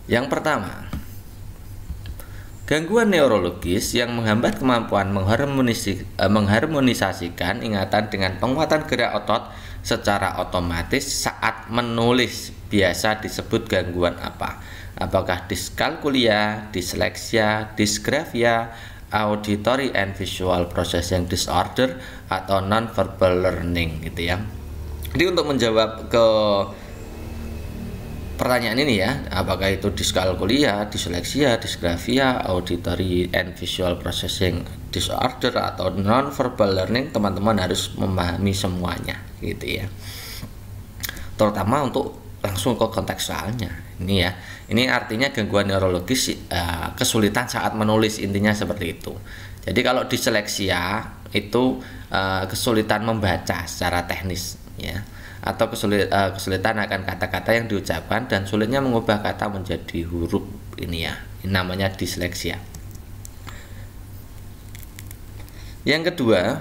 Yang pertama, gangguan neurologis yang menghambat kemampuan mengharmonisasikan ingatan dengan penguatan gerak otot secara otomatis saat menulis biasa disebut gangguan apa? Apakah diskalkulia, disleksia, dysgraphia, auditory and visual processing disorder, atau non-verbal learning gitu ya. Jadi untuk menjawab ke pertanyaan ini ya, apakah itu diskalkulia, disleksia, dysgraphia, auditory and visual processing disorder, atau non-verbal learning, teman-teman harus memahami semuanya gitu ya. Terutama untuk langsung ke kontekstualnya ini ya. Ini artinya gangguan neurologis kesulitan saat menulis, intinya seperti itu. Jadi kalau disleksia itu kesulitan membaca secara teknis ya, atau kesulitan akan kata-kata yang diucapkan dan sulitnya mengubah kata menjadi huruf, ini ya, ini namanya disleksia. Yang kedua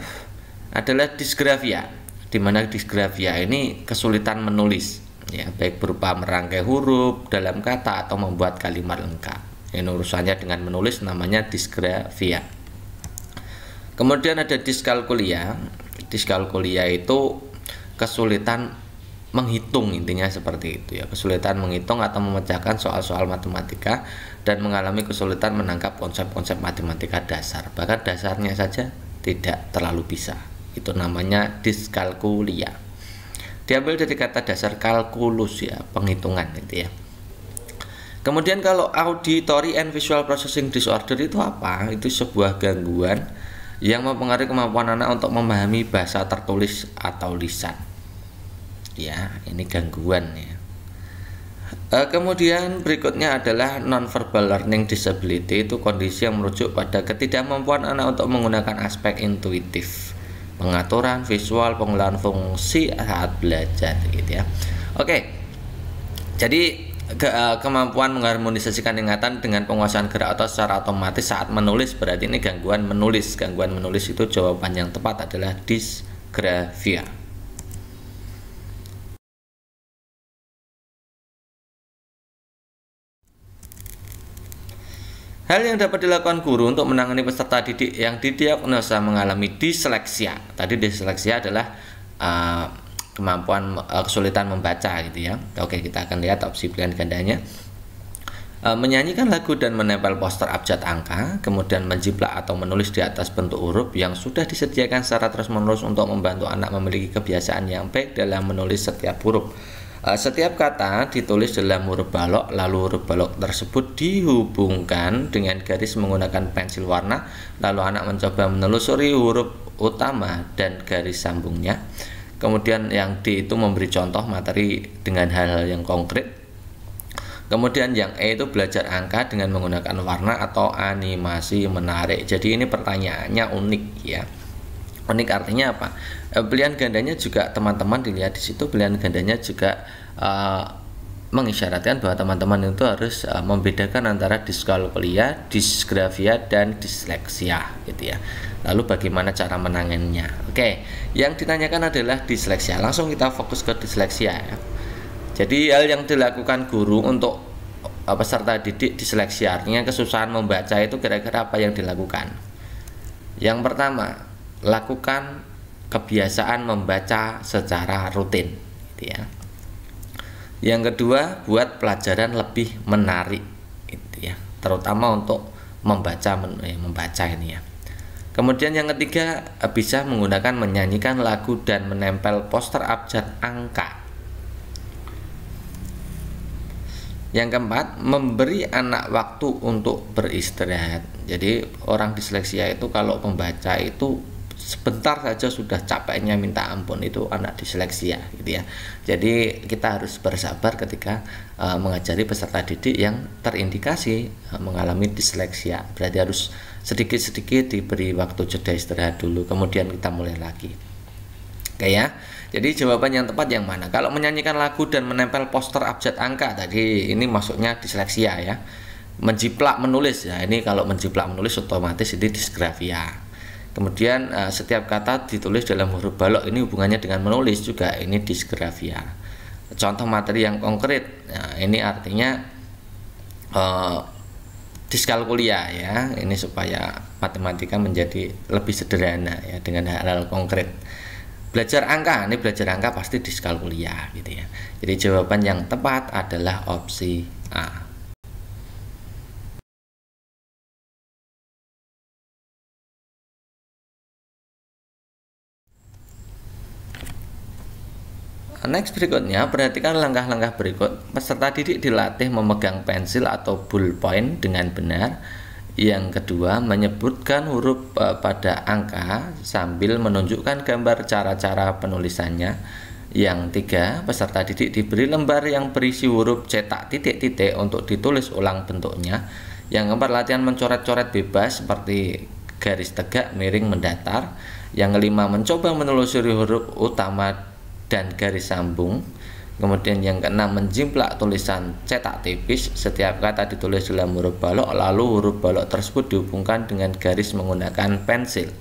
adalah dysgraphia, di mana dysgraphia ini kesulitan menulis ya, baik berupa merangkai huruf dalam kata atau membuat kalimat lengkap. Ini urusannya dengan menulis, namanya dysgraphia. Kemudian ada dyskalkulia. Dyskalkulia itu kesulitan menghitung, intinya seperti itu ya, kesulitan menghitung atau memecahkan soal-soal matematika dan mengalami kesulitan menangkap konsep-konsep matematika dasar, bahkan dasarnya saja tidak terlalu bisa. Itu namanya dyskalkulia. Diambil dari kata dasar kalkulus ya, penghitungan gitu ya. Kemudian kalau auditory and visual processing disorder itu apa? Itu sebuah gangguan yang mempengaruhi kemampuan anak untuk memahami bahasa tertulis atau lisan. Ya, ini gangguan ya. Kemudian berikutnya adalah non-verbal learning disability, itu kondisi yang merujuk pada ketidakmampuan anak untuk menggunakan aspek intuitif, pengaturan visual, pengolahan fungsi saat belajar gitu ya. Oke. Jadi kemampuan mengharmonisasikan ingatan dengan penguasaan gerak otot secara otomatis saat menulis, berarti ini gangguan menulis. Gangguan menulis itu jawaban yang tepat adalah dysgraphia. Hal yang dapat dilakukan guru untuk menangani peserta didik yang didiagnosa mengalami disleksia. Tadi disleksia adalah kemampuan kesulitan membaca gitu ya. Oke, kita akan lihat opsi pilihan gandanya. Menyanyikan lagu dan menempel poster abjad angka, kemudian menjiplak atau menulis di atas bentuk huruf yang sudah disediakan secara terus-menerus untuk membantu anak memiliki kebiasaan yang baik dalam menulis setiap huruf. Setiap kata ditulis dalam huruf balok, lalu huruf balok tersebut dihubungkan dengan garis menggunakan pensil warna, lalu anak mencoba menelusuri huruf utama dan garis sambungnya. Kemudian yang D itu memberi contoh materi dengan hal-hal yang konkret. Kemudian yang E itu belajar angka dengan menggunakan warna atau animasi menarik. Jadi ini pertanyaannya unik ya. Unik artinya apa? Pilihan gandanya juga teman-teman dilihat di situ, pilihan gandanya juga mengisyaratkan bahwa teman-teman itu harus membedakan antara dyskalkulia, dysgraphia, dan disleksia gitu ya. Lalu bagaimana cara menanganinya? Oke, yang ditanyakan adalah disleksia. Langsung kita fokus ke disleksia ya. Jadi hal yang dilakukan guru untuk peserta didik disleksia, artinya kesusahan membaca, itu kira-kira apa yang dilakukan? Yang pertama, lakukan kebiasaan membaca secara rutin gitu ya. Yang kedua, buat pelajaran lebih menarik gitu ya, terutama untuk membaca ini ya. Kemudian yang ketiga, bisa menggunakan menyanyikan lagu dan menempel poster abjad angka. Yang keempat, memberi anak waktu untuk beristirahat. Jadi orang disleksia itu kalau membaca itu sebentar saja sudah capeknya minta ampun, itu anak disleksia gitu ya. Jadi kita harus bersabar ketika mengajari peserta didik yang terindikasi mengalami disleksia. Berarti harus sedikit-sedikit diberi waktu jeda istirahat dulu, kemudian kita mulai lagi. Oke ya. Jadi jawaban yang tepat yang mana? Kalau menyanyikan lagu dan menempel poster abjad angka tadi, ini masuknya disleksia ya. Menjiplak menulis ya, ini kalau menjiplak menulis otomatis ini dysgraphia. Kemudian setiap kata ditulis dalam huruf balok, ini hubungannya dengan menulis juga, ini dysgraphia. Contoh materi yang konkret, nah, ini artinya uh, diskalkulia ya. Ini supaya matematika menjadi lebih sederhana ya dengan hal-hal konkret. Belajar angka, ini belajar angka pasti diskalkulia gitu ya. Jadi jawaban yang tepat adalah opsi A. Next berikutnya, perhatikan langkah-langkah berikut. Peserta didik dilatih memegang pensil atau ballpoint dengan benar. Yang kedua, menyebutkan huruf pada angka sambil menunjukkan gambar cara-cara penulisannya. Yang tiga, peserta didik diberi lembar yang berisi huruf cetak titik-titik untuk ditulis ulang bentuknya. Yang keempat, latihan mencoret-coret bebas seperti garis tegak, miring, mendatar. Yang kelima, mencoba menelusuri huruf utama dan garis sambung. Kemudian yang keenam, menjimplak tulisan cetak tipis. Setiap kata ditulis dalam huruf balok, lalu huruf balok tersebut dihubungkan dengan garis menggunakan pensil.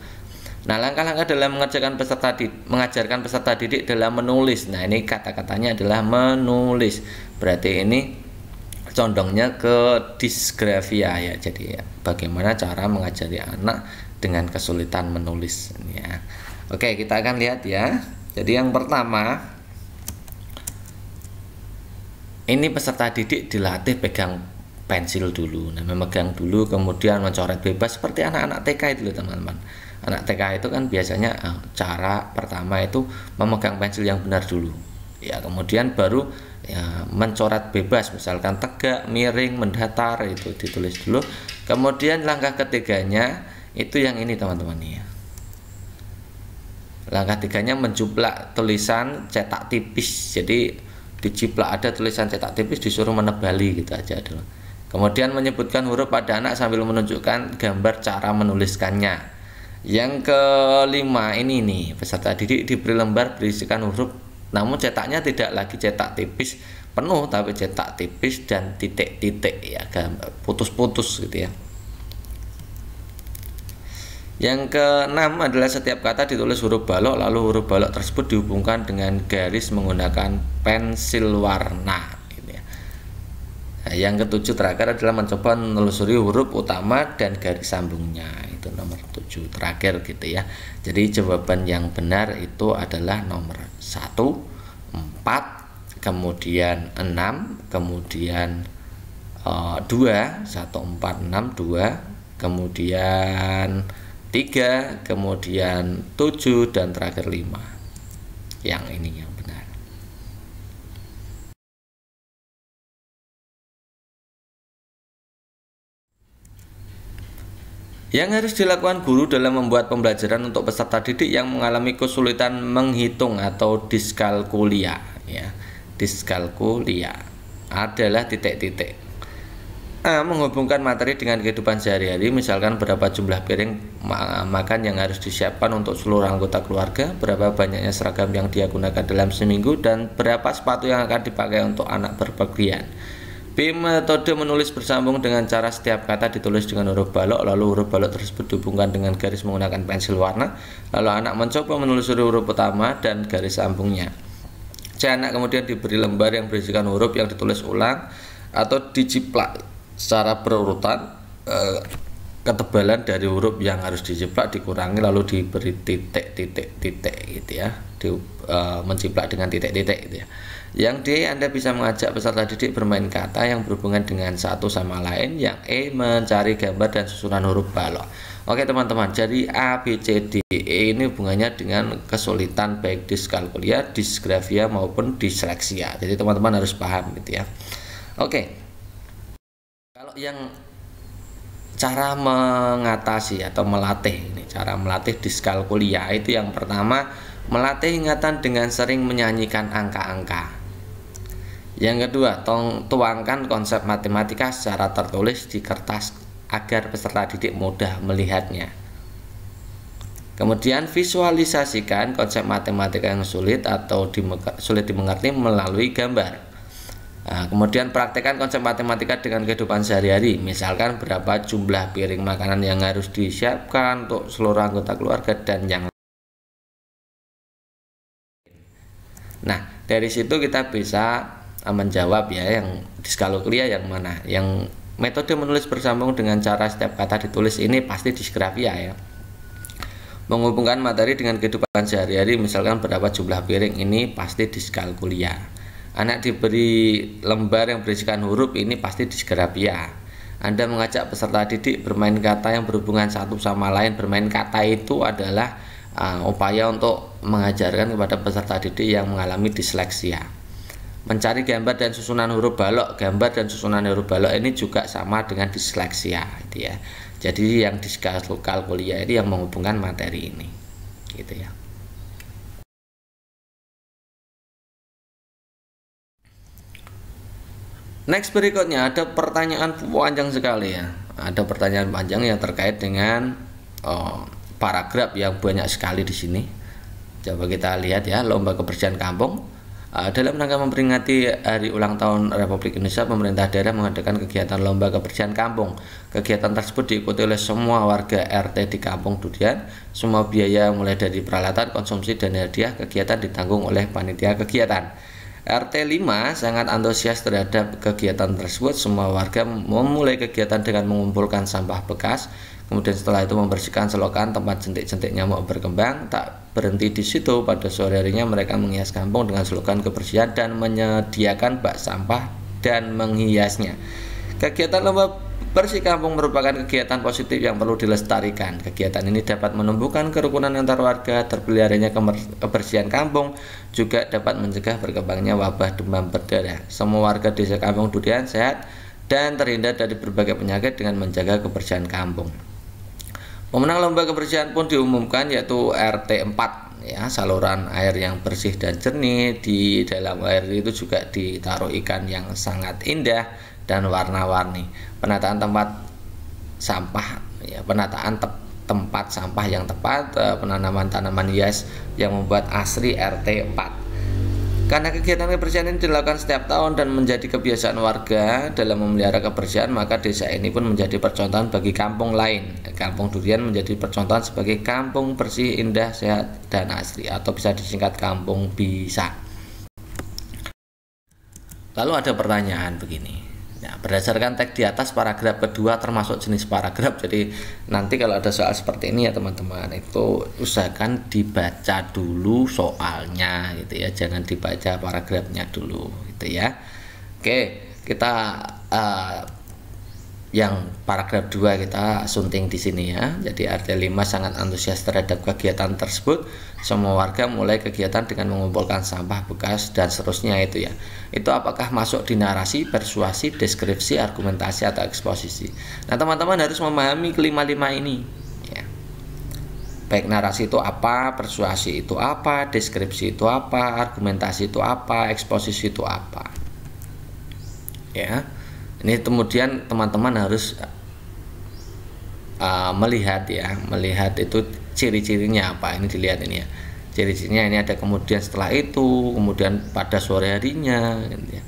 Nah, langkah-langkah dalam mengajarkan peserta didik dalam menulis. Nah, ini kata-katanya adalah menulis. Berarti ini condongnya ke disgrafia ya. Jadi ya, bagaimana cara mengajari anak dengan kesulitan menulis ya. Oke, kita akan lihat ya. Jadi yang pertama, ini peserta didik dilatih pegang pensil dulu. Nah, memegang dulu, kemudian mencoret bebas seperti anak-anak TK itu loh teman-teman. Anak TK itu kan biasanya cara pertama itu memegang pensil yang benar dulu. Ya, kemudian baru ya, mencoret bebas, misalkan tegak, miring, mendatar itu ditulis dulu. Kemudian langkah ketiganya itu yang ini teman-teman ya. Langkah tiganya menjuplak tulisan cetak tipis. Jadi dijiplak ada tulisan cetak tipis, disuruh menebali gitu aja dulu. Kemudian menyebutkan huruf pada anak sambil menunjukkan gambar cara menuliskannya. Yang kelima ini nih, peserta didik diberi lembar berisikan huruf, namun cetaknya tidak lagi cetak tipis penuh, tapi cetak tipis dan titik-titik ya, putus-putus gitu ya. Yang keenam adalah setiap kata ditulis huruf balok, lalu huruf balok tersebut dihubungkan dengan garis menggunakan pensil warna gitu ya. Nah, yang ketujuh terakhir adalah mencoba menelusuri huruf utama dan garis sambungnya. Itu nomor 7 terakhir gitu ya. Jadi jawaban yang benar itu adalah nomor 1, 4, kemudian 6, kemudian 2, 1, 4, 6, 2, kemudian 3, kemudian 7, dan terakhir 5. Yang ini yang benar. Yang harus dilakukan guru dalam membuat pembelajaran untuk peserta didik yang mengalami kesulitan menghitung atau diskalkulia ya. Diskalkulia adalah titik-titik. A. Menghubungkan materi dengan kehidupan sehari-hari, misalkan berapa jumlah piring makan yang harus disiapkan untuk seluruh anggota keluarga, berapa banyaknya seragam yang dia gunakan dalam seminggu, dan berapa sepatu yang akan dipakai untuk anak berpergian. B. Metode menulis bersambung dengan cara setiap kata ditulis dengan huruf balok, lalu huruf balok tersebut dihubungkan dengan garis menggunakan pensil warna, lalu anak mencoba menelusuri huruf utama dan garis sambungnya. C. Anak kemudian diberi lembar yang berisikan huruf yang ditulis ulang atau dijiplak secara berurutan. Ketebalan dari huruf yang harus dijiplak dikurangi, lalu diberi titik-titik-titik gitu ya, menjiplak dengan titik-titik gitu ya. Yang D, Anda bisa mengajak peserta didik bermain kata yang berhubungan dengan satu sama lain. Yang E, mencari gambar dan susunan huruf balok. Oke teman-teman, jadi A, B, C, D, E ini hubungannya dengan kesulitan baik diskalkulia, disgrafia maupun disleksia. Jadi teman-teman harus paham gitu ya. Oke. Kalau yang cara mengatasi atau melatih ini, cara melatih diskalkulia itu yang pertama, melatih ingatan dengan sering menyanyikan angka-angka. Yang kedua, tuangkan konsep matematika secara tertulis di kertas agar peserta didik mudah melihatnya. Kemudian visualisasikan konsep matematika yang sulit atau sulit dimengerti melalui gambar. Nah, kemudian praktekkan konsep matematika dengan kehidupan sehari-hari, misalkan berapa jumlah piring makanan yang harus disiapkan untuk seluruh anggota keluarga dan yang lain. Nah, dari situ kita bisa menjawab ya, yang diskalkulia yang mana, yang Metode menulis bersambung dengan cara setiap kata ditulis ini pasti disgrafia ya. Menghubungkan materi dengan kehidupan sehari-hari, misalkan berapa jumlah piring, ini pasti diskalkulia. Anak diberi lembar yang berisikan huruf, ini pasti disgrafia. Anda mengajak peserta didik bermain kata yang berhubungan satu sama lain. Bermain kata itu adalah upaya untuk mengajarkan kepada peserta didik yang mengalami disleksia. Mencari gambar dan susunan huruf balok, gambar dan susunan huruf balok ini juga sama dengan disleksia gitu ya. Jadi yang diskalkulia ini yang menghubungkan materi ini gitu ya. Next, berikutnya ada pertanyaan panjang sekali ya. Ada pertanyaan panjang yang terkait dengan paragraf yang banyak sekali di sini. Coba kita lihat ya, lomba kebersihan kampung. Dalam rangka memperingati Hari Ulang Tahun Republik Indonesia, pemerintah daerah mengadakan kegiatan lomba kebersihan kampung. Kegiatan tersebut diikuti oleh semua warga RT di Kampung Durian. Semua biaya mulai dari peralatan, konsumsi, dan hadiah kegiatan ditanggung oleh panitia kegiatan. RT 5 sangat antusias terhadap kegiatan tersebut. Semua warga memulai kegiatan dengan mengumpulkan sampah bekas. Kemudian setelah itu membersihkan selokan tempat jentik-jentik nyamuk berkembang. Tak berhenti di situ, pada sore harinya mereka menghias kampung dengan slogan kebersihan dan menyediakan bak sampah dan menghiasnya. Kegiatan lomba bersih kampung merupakan kegiatan positif yang perlu dilestarikan. Kegiatan ini dapat menumbuhkan kerukunan antar warga, terpeliharanya kebersihan kampung, juga dapat mencegah berkembangnya wabah demam berdarah. Semua warga desa Kampung Durian sehat dan terhindar dari berbagai penyakit dengan menjaga kebersihan kampung. Pemenang lomba kebersihan pun diumumkan, yaitu RT 4 ya. Saluran air yang bersih dan jernih, di dalam air itu juga ditaruh ikan yang sangat indah dan warna-warni. Penataan tempat sampah ya, tempat sampah yang tepat, penanaman tanaman hias yang membuat asri RT 4. Karena kegiatan kebersihan ini dilakukan setiap tahun dan menjadi kebiasaan warga dalam memelihara kebersihan, maka desa ini pun menjadi percontohan bagi kampung lain. Kampung Durian menjadi percontohan sebagai kampung bersih, indah, sehat, dan asri, atau bisa disingkat Kampung Bisa. Lalu ada pertanyaan begini. Nah, berdasarkan teks di atas, paragraf kedua termasuk jenis paragraf. Jadi nanti kalau ada soal seperti ini ya teman-teman, itu usahakan dibaca dulu soalnya gitu ya, jangan dibaca paragrafnya dulu gitu ya. Oke, kita yang paragraf 2 kita sunting di sini ya. Jadi RT 5 sangat antusias terhadap kegiatan tersebut. Semua warga mulai kegiatan dengan mengumpulkan sampah bekas dan seterusnya itu ya. Itu apakah masuk di narasi, persuasi, deskripsi, argumentasi, atau eksposisi? Nah, teman-teman harus memahami kelima-lima ini ya. Baik narasi itu apa, persuasi itu apa, deskripsi itu apa, argumentasi itu apa, eksposisi itu apa. Ya. Ini kemudian teman-teman harus melihat itu ciri-cirinya apa. Ini dilihat ini ya, ciri-cirinya ini ada. Kemudian setelah itu, kemudian pada sore harinya gitu ya.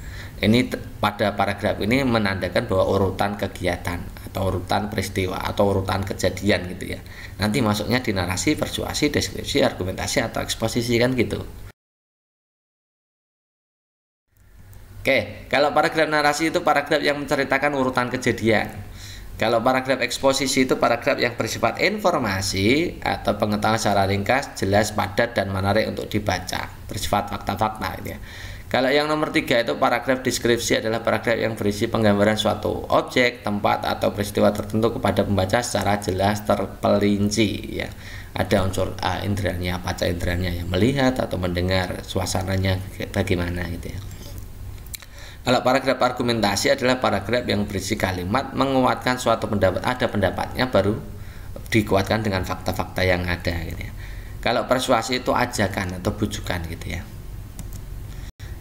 Ini pada paragraf ini menandakan bahwa urutan kegiatan atau urutan peristiwa atau urutan kejadian gitu ya. Nanti masuknya di narasi, persuasi, deskripsi, argumentasi, atau eksposisi kan gitu. Oke, kalau paragraf narasi itu paragraf yang menceritakan urutan kejadian. Kalau paragraf eksposisi itu paragraf yang bersifat informasi atau pengetahuan secara ringkas, jelas, padat, dan menarik untuk dibaca, bersifat fakta-fakta gitu ya. Kalau yang nomor 3 itu paragraf deskripsi, adalah paragraf yang berisi penggambaran suatu objek, tempat, atau peristiwa tertentu kepada pembaca secara jelas, terperinci ya. Ada unsur inderanya, panca inderanya yang melihat atau mendengar, suasananya bagaimana gitu ya. Kalau paragraf argumentasi adalah paragraf yang berisi kalimat menguatkan suatu pendapat, ada pendapatnya baru dikuatkan dengan fakta-fakta yang ada gitu ya. Kalau persuasi itu ajakan atau bujukan gitu ya.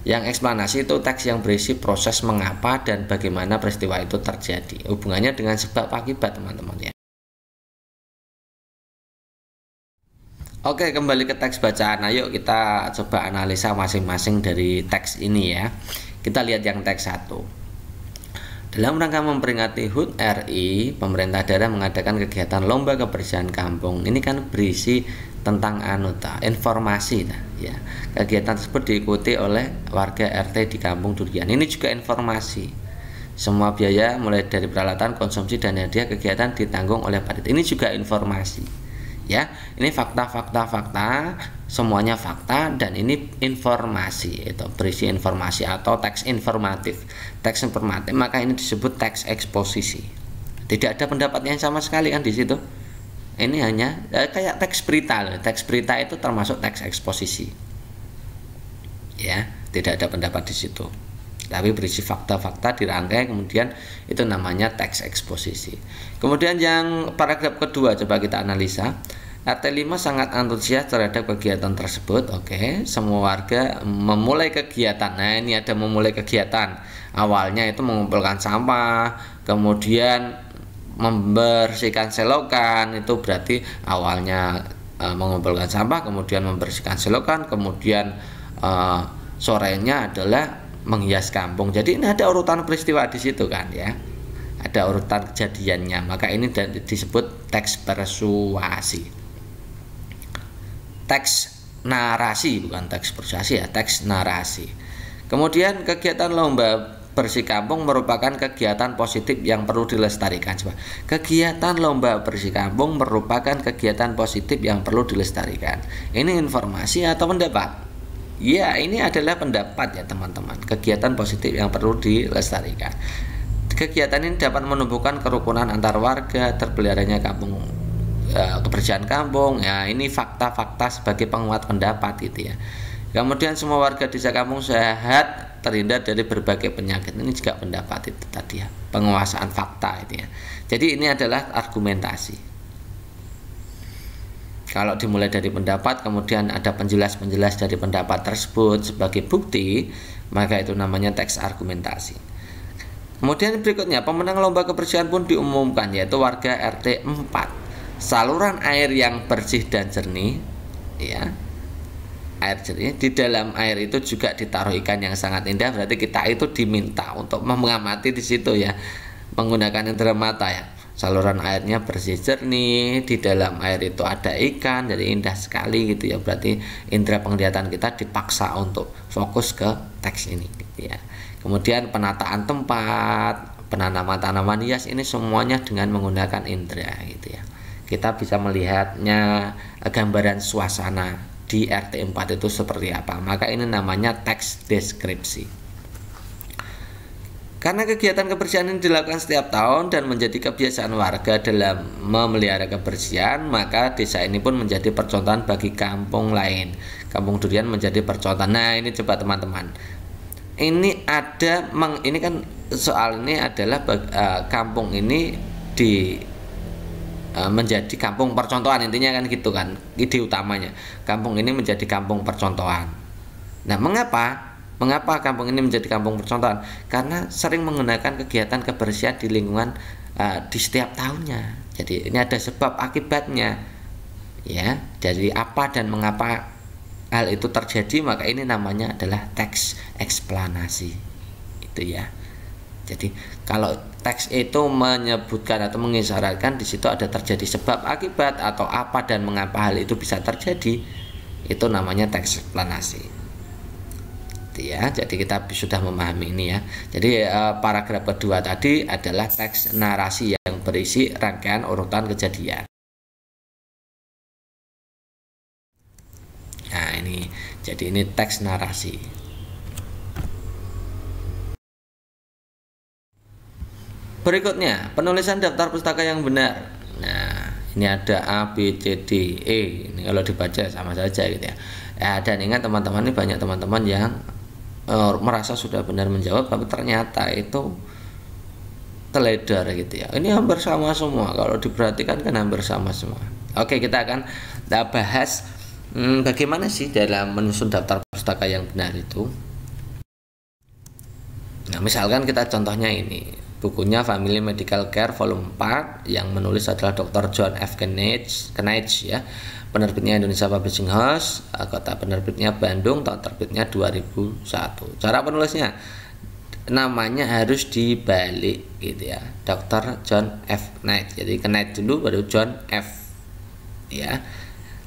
Yang eksplanasi itu teks yang berisi proses mengapa dan bagaimana peristiwa itu terjadi, hubungannya dengan sebab akibat teman-teman ya. Oke, kembali ke teks bacaan. Ayo kita coba analisa masing-masing dari teks ini ya. Kita lihat yang teks 1. Dalam rangka memperingati HUT RI, pemerintah daerah mengadakan kegiatan lomba kebersihan kampung. Ini kan berisi tentang informasi ya. Kegiatan tersebut diikuti oleh warga RT di Kampung Durian. Ini juga informasi. Semua biaya mulai dari peralatan, konsumsi dan hadiah kegiatan ditanggung oleh panitia. Ini juga informasi. Ya, ini fakta, semuanya fakta dan ini informasi, itu berisi informasi atau teks informatif. Teks informatif maka ini disebut teks eksposisi. Tidak ada pendapatnya sama sekali kan di situ. Ini hanya kayak teks berita. Teks berita itu termasuk teks eksposisi. Ya, tidak ada pendapat di situ. Tapi berisi fakta-fakta dirangkai, kemudian itu namanya teks eksposisi. Kemudian yang paragraf kedua coba kita analisa. RT 5 sangat antusias terhadap kegiatan tersebut. Oke, semua warga memulai kegiatan. Nah, ini ada memulai kegiatan. Awalnya itu mengumpulkan sampah, kemudian membersihkan selokan. Itu berarti awalnya mengumpulkan sampah, kemudian membersihkan selokan, kemudian sorenya adalah menghias kampung. Jadi ini ada urutan peristiwa di situ kan ya. Ada urutan kejadiannya. Maka ini disebut teks persuasi. Teks narasi, bukan teks persuasi ya, teks narasi. Kemudian kegiatan lomba bersih kampung merupakan kegiatan positif yang perlu dilestarikan. Coba. Kegiatan lomba bersih kampung merupakan kegiatan positif yang perlu dilestarikan. Ini informasi atau pendapat? Ya, ini adalah pendapat ya teman-teman. Kegiatan positif yang perlu dilestarikan. Kegiatan ini dapat menumbuhkan kerukunan antar warga, terpeliharanya kampung, kebersihan kampung. Ya, ini fakta-fakta sebagai penguat pendapat gitu ya. Kemudian semua warga desa kampung sehat, terhindar dari berbagai penyakit. Ini juga pendapat itu tadi ya, penguasaan fakta itu ya. Jadi ini adalah argumentasi. Kalau dimulai dari pendapat, kemudian ada penjelas-penjelas dari pendapat tersebut sebagai bukti, maka itu namanya teks argumentasi. Kemudian berikutnya, pemenang lomba kebersihan pun diumumkan, yaitu warga RT 4. Saluran air yang bersih dan jernih, ya, air jernih. Di dalam air itu juga ditaruh ikan yang sangat indah. Berarti kita itu diminta untuk mengamati di situ ya, menggunakan indera mata ya. Saluran airnya bersih jernih, di dalam air itu ada ikan, jadi indah sekali gitu ya. Berarti indera penglihatan kita dipaksa untuk fokus ke teks ini gitu ya. Kemudian penataan tempat, penanaman tanaman hias, ini semuanya dengan menggunakan indera gitu ya. Kita bisa melihatnya gambaran suasana di RT 4 itu seperti apa. Maka ini namanya teks deskripsi. Karena kegiatan kebersihan ini dilakukan setiap tahun dan menjadi kebiasaan warga dalam memelihara kebersihan, maka desa ini pun menjadi percontohan bagi kampung lain. Kampung Durian menjadi percontohan. Nah, ini coba teman-teman. Ini ada ini kan soal ini adalah kampung ini menjadi kampung percontohan, intinya kan gitu kan. Ide utamanya. Kampung ini menjadi kampung percontohan. Nah, Mengapa kampung ini menjadi kampung percontohan? Karena sering menggunakan kegiatan kebersihan di lingkungan di setiap tahunnya. Jadi ini ada sebab akibatnya, ya. Jadi apa dan mengapa hal itu terjadi, maka ini namanya adalah teks eksplanasi, itu ya. Jadi kalau teks itu menyebutkan atau mengisyaratkan di situ ada terjadi sebab akibat atau apa dan mengapa hal itu bisa terjadi, itu namanya teks eksplanasi. Ya, jadi kita sudah memahami ini ya. Jadi paragraf kedua tadi adalah teks narasi yang berisi rangkaian urutan kejadian. Nah, ini jadi ini teks narasi. Berikutnya, penulisan daftar pustaka yang benar. Nah, ini ada A, B, C, D, E. Ini kalau dibaca sama saja gitu ya. Dan ingat teman-teman, ini banyak teman-teman yang merasa sudah benar menjawab, tapi ternyata itu teledor gitu ya. Ini hampir sama semua, kalau diperhatikan kan hampir sama semua. Oke, kita akan bahas bagaimana sih dalam menyusun daftar pustaka yang benar itu. Nah, misalkan kita contohnya ini, bukunya Family Medical Care volume 4 yang menulis adalah Dr. John F. Knight ya. Penerbitnya Indonesia Publishing House, kota penerbitnya Bandung, tahun terbitnya 2001. Cara penulisnya, namanya harus dibalik gitu ya, Dr. John F. Knight. Jadi Knight dulu baru John F. Ya.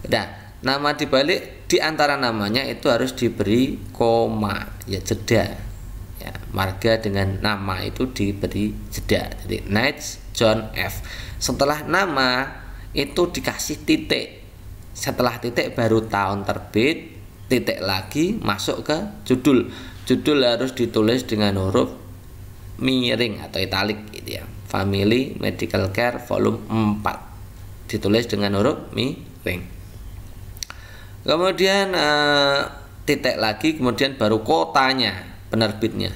Nah, nama dibalik, di antara namanya itu harus diberi koma, ya, jeda. Ya, marga dengan nama itu diberi jeda. Jadi Knights John F. Setelah nama itu dikasih titik. Setelah titik baru tahun terbit, titik lagi masuk ke judul. Judul harus ditulis dengan huruf miring atau italik gitu ya. Family Medical Care volume 4. Ditulis dengan huruf miring. Kemudian titik lagi, kemudian baru kotanya, penerbitnya.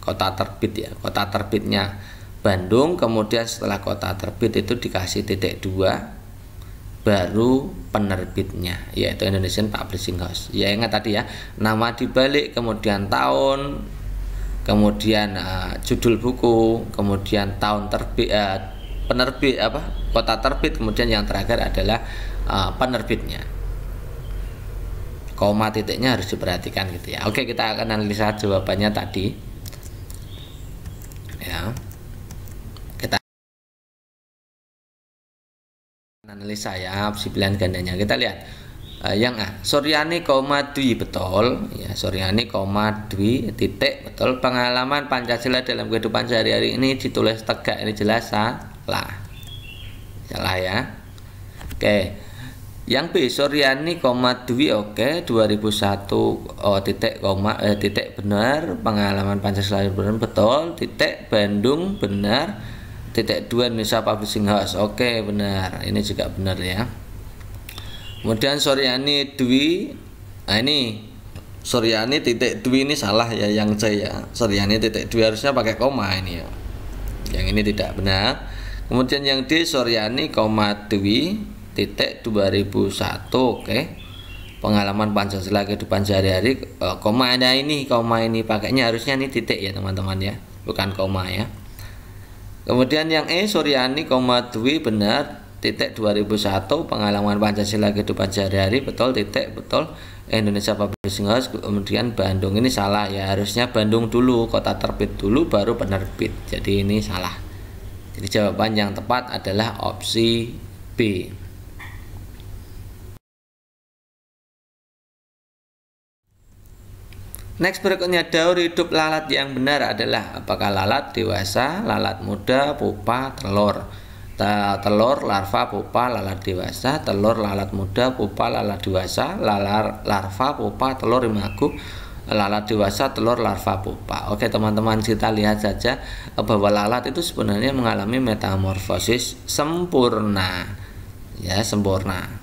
Kota terbit ya, kota terbitnya Bandung. Kemudian setelah kota terbit itu dikasih titik 2, baru penerbitnya yaitu Indonesian Publishing House. Ya ingat tadi ya, nama dibalik, kemudian tahun, kemudian judul buku, kemudian tahun terbit, penerbit kota terbit, kemudian yang terakhir adalah penerbitnya. Koma titiknya harus diperhatikan gitu ya. Oke, kita akan analisa jawabannya tadi ya. Kita analisa ya opsi pilihan gandanya. Kita lihat yang A, Suryani, Dwi, betul ya. Suryani, Dwi, titik, betul. Pengalaman Pancasila dalam kehidupan sehari-hari ini ditulis tegak, ini jelas salah ya. Oke, yang B, Suryani, Dwi, oke. 2001 titik benar. Pengalaman Pancasila benar, betul. Titik Bandung benar. Titik 2 Indonesia Publishing House, oke benar. Ini juga benar ya. Kemudian Suryani Dwi, nah ini Suryani titik Dwi ini salah ya, yang C ya. Suryani titik Dwi harusnya pakai koma ini ya. Yang ini tidak benar. Kemudian yang D, Suryani, Dwi, titik 2001, oke. Pengalaman Pancasila kehidupan sehari-hari, koma ada ini, koma ini pakainya harusnya ini titik ya teman-teman ya, bukan koma ya. Kemudian yang E, Suryani, Dwi, benar. Titik 2001 pengalaman Pancasila kehidupan sehari-hari, betul. Titik, betul. Indonesia Publishing House. Kemudian Bandung ini salah ya, harusnya Bandung dulu, kota terbit dulu baru penerbit. Jadi ini salah. Jadi jawaban yang tepat adalah opsi B. Next, berikutnya daur hidup lalat yang benar adalah apakah lalat dewasa, lalat muda, pupa, telur. Telur, larva, pupa, lalat dewasa, telur, lalat muda, pupa, lalat dewasa, larva, pupa, telur, imago, lalat dewasa, telur, larva, pupa. Oke teman-teman, kita lihat saja bahwa lalat itu sebenarnya mengalami metamorfosis sempurna ya, sempurna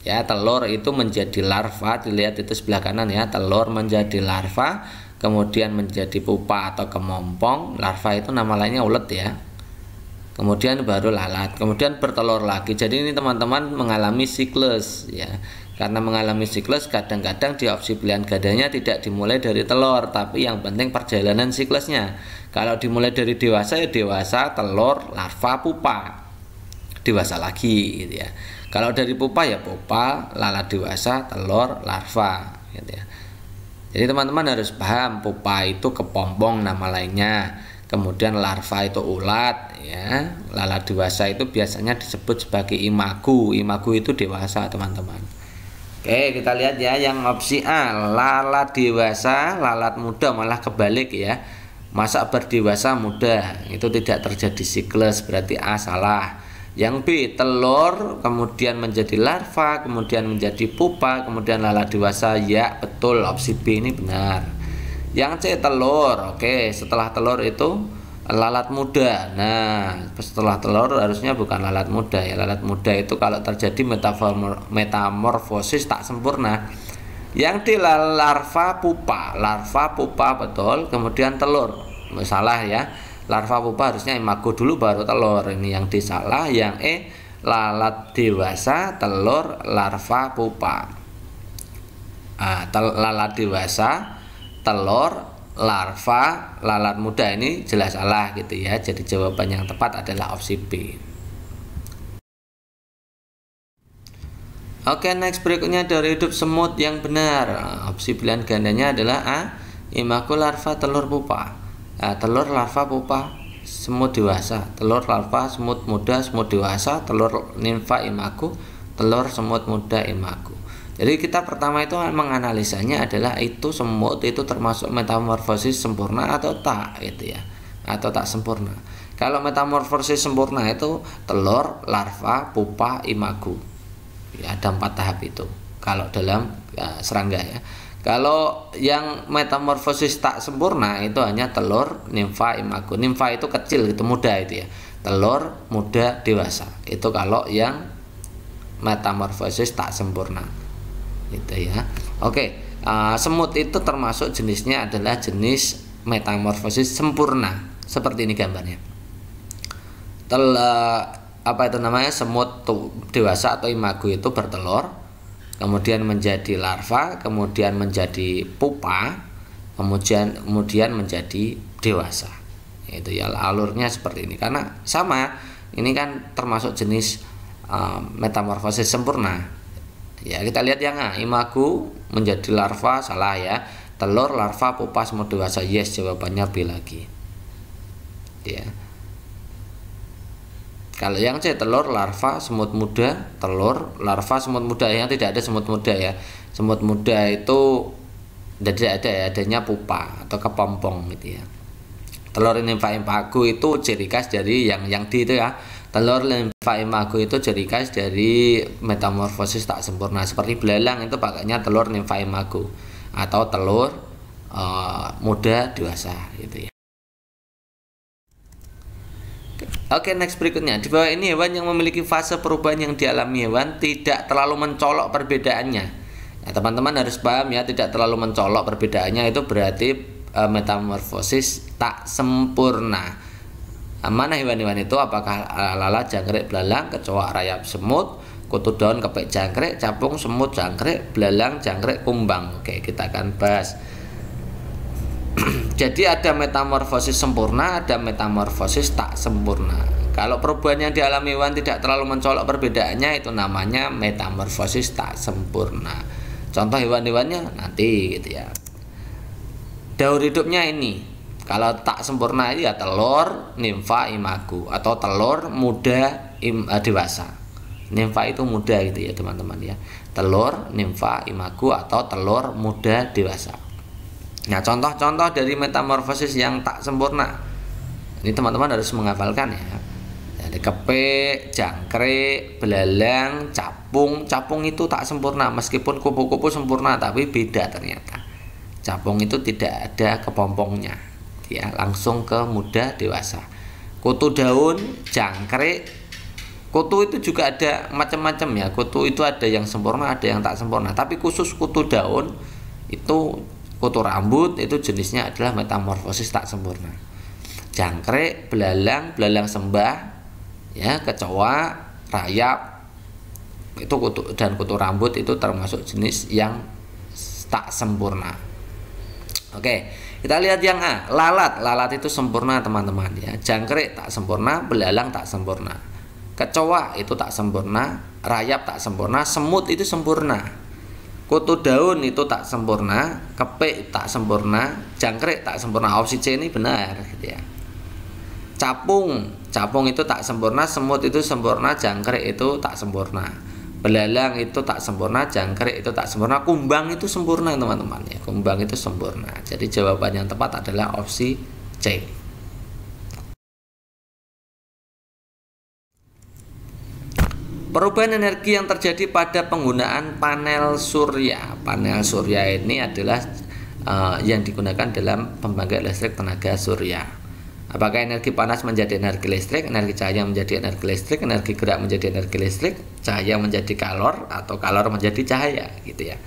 ya. Telur itu menjadi larva, dilihat itu sebelah kanan ya, telur menjadi larva, kemudian menjadi pupa atau kemompong. Larva itu nama lainnya ulet ya, kemudian baru lalat, kemudian bertelur lagi. Jadi ini teman-teman mengalami siklus ya. Karena mengalami siklus, kadang-kadang di opsi pilihan gandanya tidak dimulai dari telur, tapi yang penting perjalanan siklusnya. Kalau dimulai dari dewasa ya dewasa, telur, larva, pupa, dewasa lagi gitu ya. Kalau dari pupa ya pupa, lalat dewasa, telur, larva gitu ya. Jadi teman-teman harus paham, pupa itu kepompong nama lainnya. Kemudian larva itu ulat ya. Lalat dewasa itu biasanya disebut sebagai imago. Imago itu dewasa teman-teman. Oke, kita lihat ya yang opsi A, lalat dewasa, lalat muda, malah kebalik ya. Masa berdewasa muda, itu tidak terjadi siklus, berarti A salah. Yang B, telur kemudian menjadi larva, kemudian menjadi pupa, kemudian lalat dewasa, ya betul, opsi B ini benar. Yang C, telur, oke, setelah telur itu lalat muda. Nah, setelah telur harusnya bukan lalat muda ya. Lalat muda itu kalau terjadi metamorfosis tak sempurna. Yang D, larva pupa. Larva pupa betul, kemudian telur. Salah ya. Larva pupa harusnya imago dulu baru telur. Ini yang D salah. Yang E, lalat dewasa, telur, larva pupa. Lalat dewasa, telur, larva, lalat muda, ini jelas salah gitu ya. Jadi jawaban yang tepat adalah opsi B. Oke, next berikutnya dari hidup semut yang benar. Opsi pilihan gandanya adalah A, imago, larva, telur, pupa. Telur, larva, pupa, semut dewasa, telur, larva, semut muda, semut dewasa, telur, nimfa, imago, telur, semut muda, imago. Jadi kita pertama itu menganalisanya adalah itu semut itu termasuk metamorfosis sempurna atau tak gitu ya, atau tak sempurna. Kalau metamorfosis sempurna itu telur, larva, pupa, imago. Ya, ada 4 tahap itu. Kalau dalam serangga ya. Kalau yang metamorfosis tak sempurna itu hanya telur, nimfa, imago. Nimfa itu kecil itu muda itu ya. Telur, muda, dewasa. Itu kalau yang metamorfosis tak sempurna. Gitu ya. Oke, semut itu termasuk jenisnya adalah jenis metamorfosis sempurna. Seperti ini gambarnya. Apa itu namanya? Semut dewasa atau imago itu bertelur, kemudian menjadi larva, kemudian menjadi pupa, kemudian menjadi dewasa. Itu ya, alurnya seperti ini. Karena sama, ini kan termasuk jenis metamorfosis sempurna. Ya, kita lihat yang A, imago menjadi larva, salah ya. Telur, larva, pupa, semut dewasa. Yes, jawabannya B lagi. Ya. Kalau yang C, telur, larva, semut muda, telur, larva, semut muda. Yang tidak ada semut muda ya. Semut muda itu tidak ada ya, adanya pupa atau kepompong gitu ya. Telur nimfa imago itu ciri khas dari yang D itu ya. Telur nimfa imago itu ciri khas dari metamorfosis tak sempurna. Seperti belalang itu pakainya telur nimfa imago atau telur muda dewasa gitu ya. Oke, next berikutnya. Di bawah ini hewan yang memiliki fase perubahan yang dialami hewan tidak terlalu mencolok perbedaannya. Nah, teman-teman harus paham ya, tidak terlalu mencolok perbedaannya itu berarti metamorfosis tak sempurna. Mana hewan-hewan itu? Apakah lalat, jangkrik, belalang, kecoa, rayap, semut, kutu daun, kepik, jangkrik, capung, semut, jangkrik, belalang, jangkrik, kumbang. Oke, kita akan bahas. Jadi ada metamorfosis sempurna, ada metamorfosis tak sempurna. Kalau perubahan yang dialami hewan tidak terlalu mencolok perbedaannya, itu namanya metamorfosis tak sempurna. Contoh hewan-hewannya nanti gitu ya. Daur hidupnya ini, kalau tak sempurna itu ya telur, nimfa, imago, atau telur muda, dewasa. Nimfa itu muda gitu ya teman-teman ya. Telur, nimfa, imago, atau telur muda, dewasa. Nah, contoh-contoh dari metamorfosis yang tak sempurna ini teman-teman harus menghafalkan ya. Ada kepik, jangkrik, belalang, capung. Capung itu tak sempurna, meskipun kupu-kupu sempurna tapi beda ternyata. Capung itu tidak ada kepompongnya ya, langsung ke muda dewasa. Kutu daun, jangkrik, kutu itu juga ada macam-macam ya. Kutu itu ada yang sempurna, ada yang tak sempurna. Tapi khusus kutu daun itu, kutu rambut itu jenisnya adalah metamorfosis tak sempurna. Jangkrik, belalang, belalang sembah, ya, kecoa, rayap itu kutu, dan kutu rambut itu termasuk jenis yang tak sempurna. Oke, kita lihat yang A, lalat. Lalat itu sempurna teman-teman ya. Jangkrik tak sempurna, belalang tak sempurna, kecoa itu tak sempurna, rayap tak sempurna, semut itu sempurna. Kutu daun itu tak sempurna, kepik tak sempurna, jangkrik tak sempurna. Opsi C ini benar gitu ya. Capung itu tak sempurna, semut itu sempurna, jangkrik itu tak sempurna. Belalang itu tak sempurna, jangkrik itu tak sempurna, kumbang itu sempurna teman-teman ya. Kumbang itu sempurna. Jadi jawaban yang tepat adalah opsi C. Perubahan energi yang terjadi pada penggunaan panel surya. Panel surya ini adalah yang digunakan dalam pembangkit listrik tenaga surya. Apakah energi panas menjadi energi listrik, energi cahaya menjadi energi listrik, energi gerak menjadi energi listrik, cahaya menjadi kalor, atau kalor menjadi cahaya gitu ya.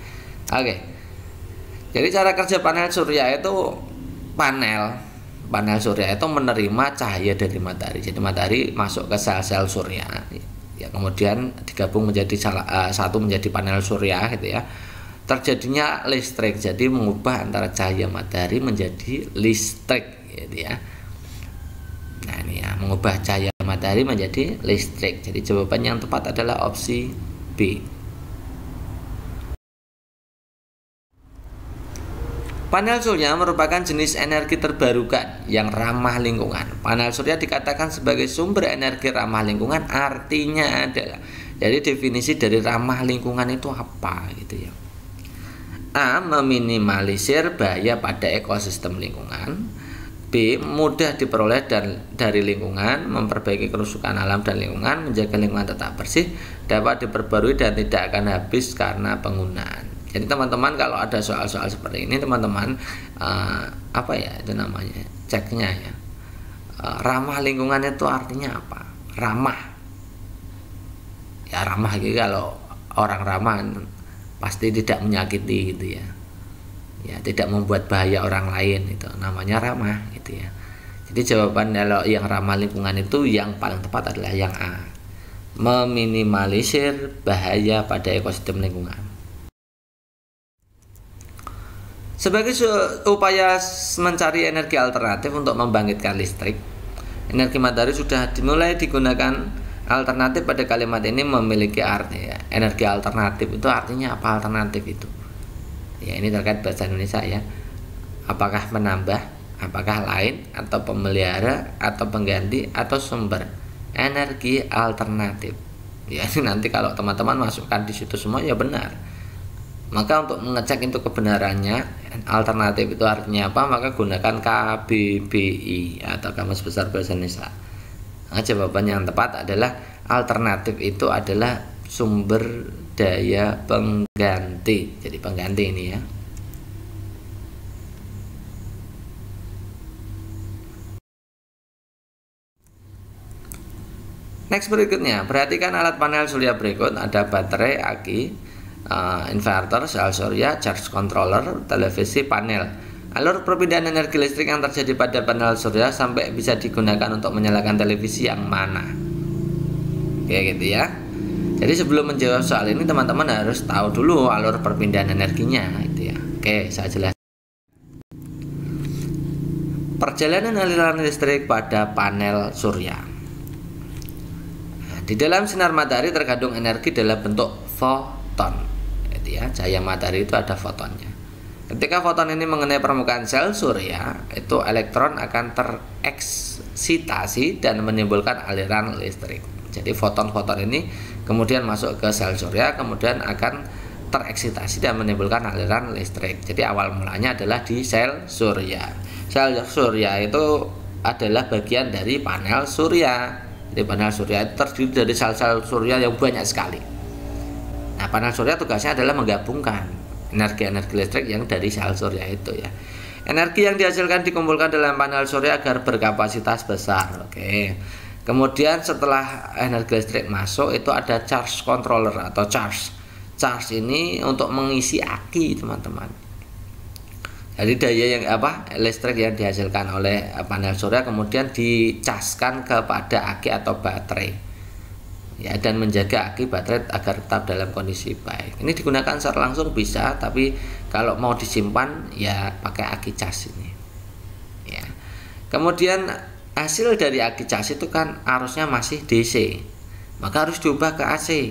Oke. Jadi cara kerja panel surya itu, panel surya itu menerima cahaya dari matahari. Jadi matahari masuk ke sel-sel surya. Ya, kemudian digabung menjadi satu menjadi panel surya gitu ya. Terjadinya listrik, jadi mengubah antara cahaya matahari menjadi listrik gitu ya. Nah, ini ya, mengubah cahaya matahari menjadi listrik. Jadi jawaban yang tepat adalah opsi B. Panel surya merupakan jenis energi terbarukan yang ramah lingkungan. Panel surya dikatakan sebagai sumber energi ramah lingkungan, artinya adalah Jadi definisi dari ramah lingkungan itu apa gitu ya. A. Meminimalisir bahaya pada ekosistem lingkungan. B. Mudah diperoleh dari lingkungan, memperbaiki kerusakan alam dan lingkungan, menjaga lingkungan tetap bersih, dapat diperbarui dan tidak akan habis karena penggunaan. Jadi teman-teman kalau ada soal-soal seperti ini teman-teman apa ya itu namanya ceknya ya. Ramah lingkungan itu artinya apa? Ramah. Ya ramah gitu, kalau orang ramah pasti tidak menyakiti gitu ya. Ya tidak membuat bahaya orang lain, itu namanya ramah gitu ya. Jadi jawaban kalau yang ramah lingkungan itu yang paling tepat adalah yang A. Meminimalisir bahaya pada ekosistem lingkungan. Sebagai upaya mencari energi alternatif untuk membangkitkan listrik, energi matahari sudah dimulai digunakan. Alternatif pada kalimat ini memiliki arti ya. Energi alternatif itu artinya apa alternatif itu? Ya ini terkait bahasa Indonesia ya. Apakah menambah, apakah lain, atau pemelihara, atau pengganti, atau sumber energi alternatif. Ya ini nanti kalau teman-teman masukkan di situ semua ya benar. Maka untuk mengecek itu kebenarannya alternatif itu artinya apa, maka gunakan KBBI atau Kamus Besar Bahasa Indonesia. Nah, jawaban yang tepat adalah alternatif itu adalah sumber daya pengganti. Jadi pengganti ini ya. Next berikutnya, perhatikan alat panel surya berikut. Ada baterai, aki, inverter, sel surya, charge controller, televisi, panel. Alur perpindahan energi listrik yang terjadi pada panel surya sampai bisa digunakan untuk menyalakan televisi yang mana? Kayak gitu ya. Jadi sebelum menjawab soal ini teman-teman harus tahu dulu alur perpindahan energinya gitu ya. Oke, saya jelaskan. Perjalanan aliran listrik pada panel surya. Nah, di dalam sinar matahari terkandung energi dalam bentuk foton. Gitu ya. Cahaya matahari itu ada fotonnya. Ketika foton ini mengenai permukaan sel surya, itu elektron akan tereksitasi dan menimbulkan aliran listrik. Jadi foton-foton ini kemudian masuk ke sel surya, kemudian akan tereksitasi dan menimbulkan aliran listrik. Jadi awal mulanya adalah di sel surya. Sel surya itu adalah bagian dari panel surya. Jadi panel surya itu terdiri dari sel-sel surya yang banyak sekali. Nah, panel surya tugasnya adalah menggabungkan energi-energi listrik yang dari sel surya itu ya. Energi yang dihasilkan dikumpulkan dalam panel surya agar berkapasitas besar. Oke. Kemudian setelah energi listrik masuk itu ada charge controller atau charge. Charge ini untuk mengisi aki, teman-teman. Jadi daya yang listrik yang dihasilkan oleh panel surya kemudian dicaskan kepada aki atau baterai. Ya, dan menjaga aki baterai agar tetap dalam kondisi baik. Ini digunakan secara langsung bisa, tapi kalau mau disimpan ya pakai aki cas ini. Ya. Kemudian hasil dari aki cas itu kan arusnya masih DC, maka harus diubah ke AC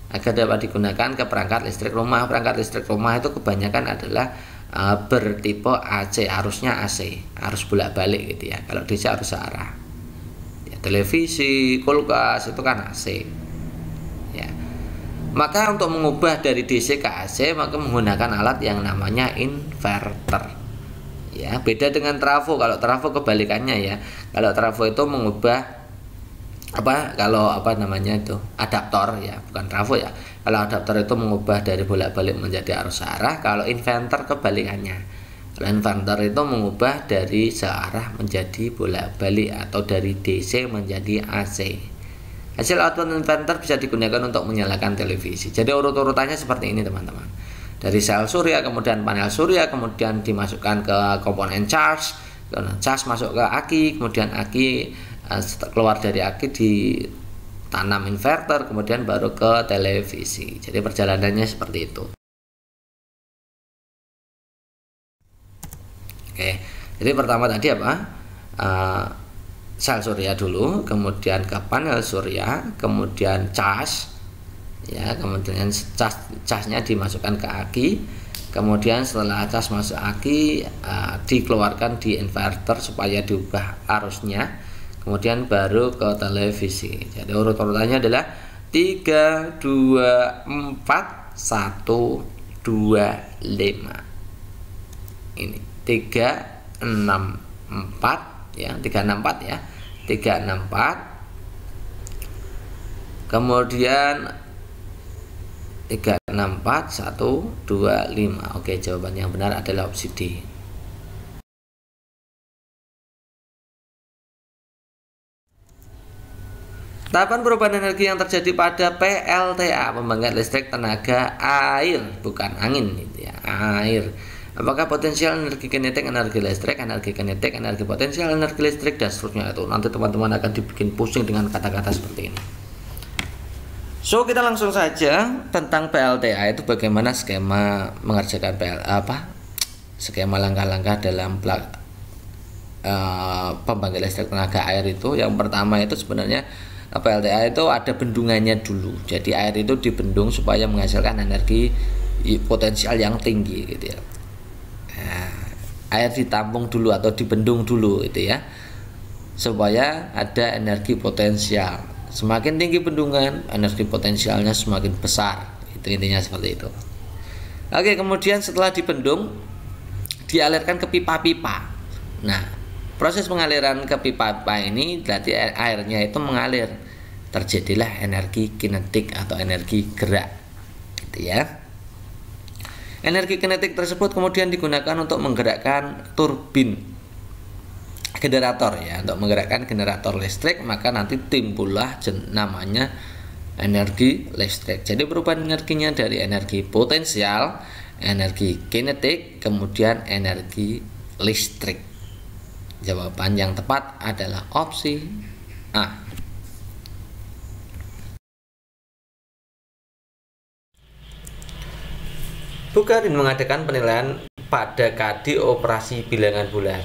agar dapat digunakan ke perangkat listrik rumah. Perangkat listrik rumah itu kebanyakan adalah bertipe AC, arusnya AC, arus bolak-balik gitu ya. Kalau DC arus searah. Televisi, kulkas itu kan AC ya. Maka untuk mengubah dari DC ke AC maka menggunakan alat yang namanya inverter ya. Beda dengan trafo. Kalau trafo kebalikannya ya. Kalau trafo itu mengubah adaptor ya, bukan trafo ya. Kalau adaptor itu mengubah dari bolak-balik menjadi arus searah. Kalau inverter kebalikannya. Inverter itu mengubah dari searah menjadi bolak-balik atau dari DC menjadi AC. Hasil output inverter bisa digunakan untuk menyalakan televisi. Jadi urut-urutannya seperti ini teman-teman. Dari sel surya, kemudian panel surya, kemudian dimasukkan ke komponen charge, charge masuk ke aki, kemudian aki keluar dari aki ditanam inverter, kemudian baru ke televisi. Jadi perjalanannya seperti itu. Oke, jadi pertama tadi sel surya dulu, kemudian ke panel surya, kemudian cas, ya, kemudian casnya dimasukkan ke aki, kemudian setelah cas masuk aki dikeluarkan di inverter supaya diubah arusnya, kemudian baru ke televisi. Jadi urut-urutannya adalah 3, 2, 4, 1, 2, 5. Ini 3, 6, 4 ya, 364 ya. 364. Kemudian 364, 1, 2, 5. Oke, jawaban yang benar adalah opsi D. Tahapan perubahan energi yang terjadi pada PLTA, pembangkit listrik tenaga air, bukan angin gitu ya, air. Apakah potensial energi kinetik, energi listrik, energi kinetik, energi potensial, energi listrik, dan seterusnya itu. Nanti teman-teman akan dibikin pusing dengan kata-kata seperti ini. So, kita langsung saja tentang PLTA itu bagaimana skema mengerjakan skema langkah-langkah dalam pembangkit listrik tenaga air itu. Yang pertama itu sebenarnya PLTA itu ada bendungannya dulu. Jadi air itu dibendung supaya menghasilkan energi potensial yang tinggi gitu ya. Air ditampung dulu atau dibendung dulu gitu ya, supaya ada energi potensial. Semakin tinggi bendungan, energi potensialnya semakin besar. Itu intinya seperti itu. Oke, kemudian setelah dibendung, dialirkan ke pipa-pipa. Nah, proses pengaliran ke pipa-pipa ini berarti airnya itu mengalir. Terjadilah energi kinetik atau energi gerak. Gitu ya. Energi kinetik tersebut kemudian digunakan untuk menggerakkan turbin generator ya, untuk menggerakkan generator listrik, maka nanti timbullah namanya energi listrik. Jadi perubahan energinya dari energi potensial, energi kinetik, kemudian energi listrik. Jawaban yang tepat adalah opsi A. Bukharin mengadakan penilaian pada KD operasi bilangan bulan.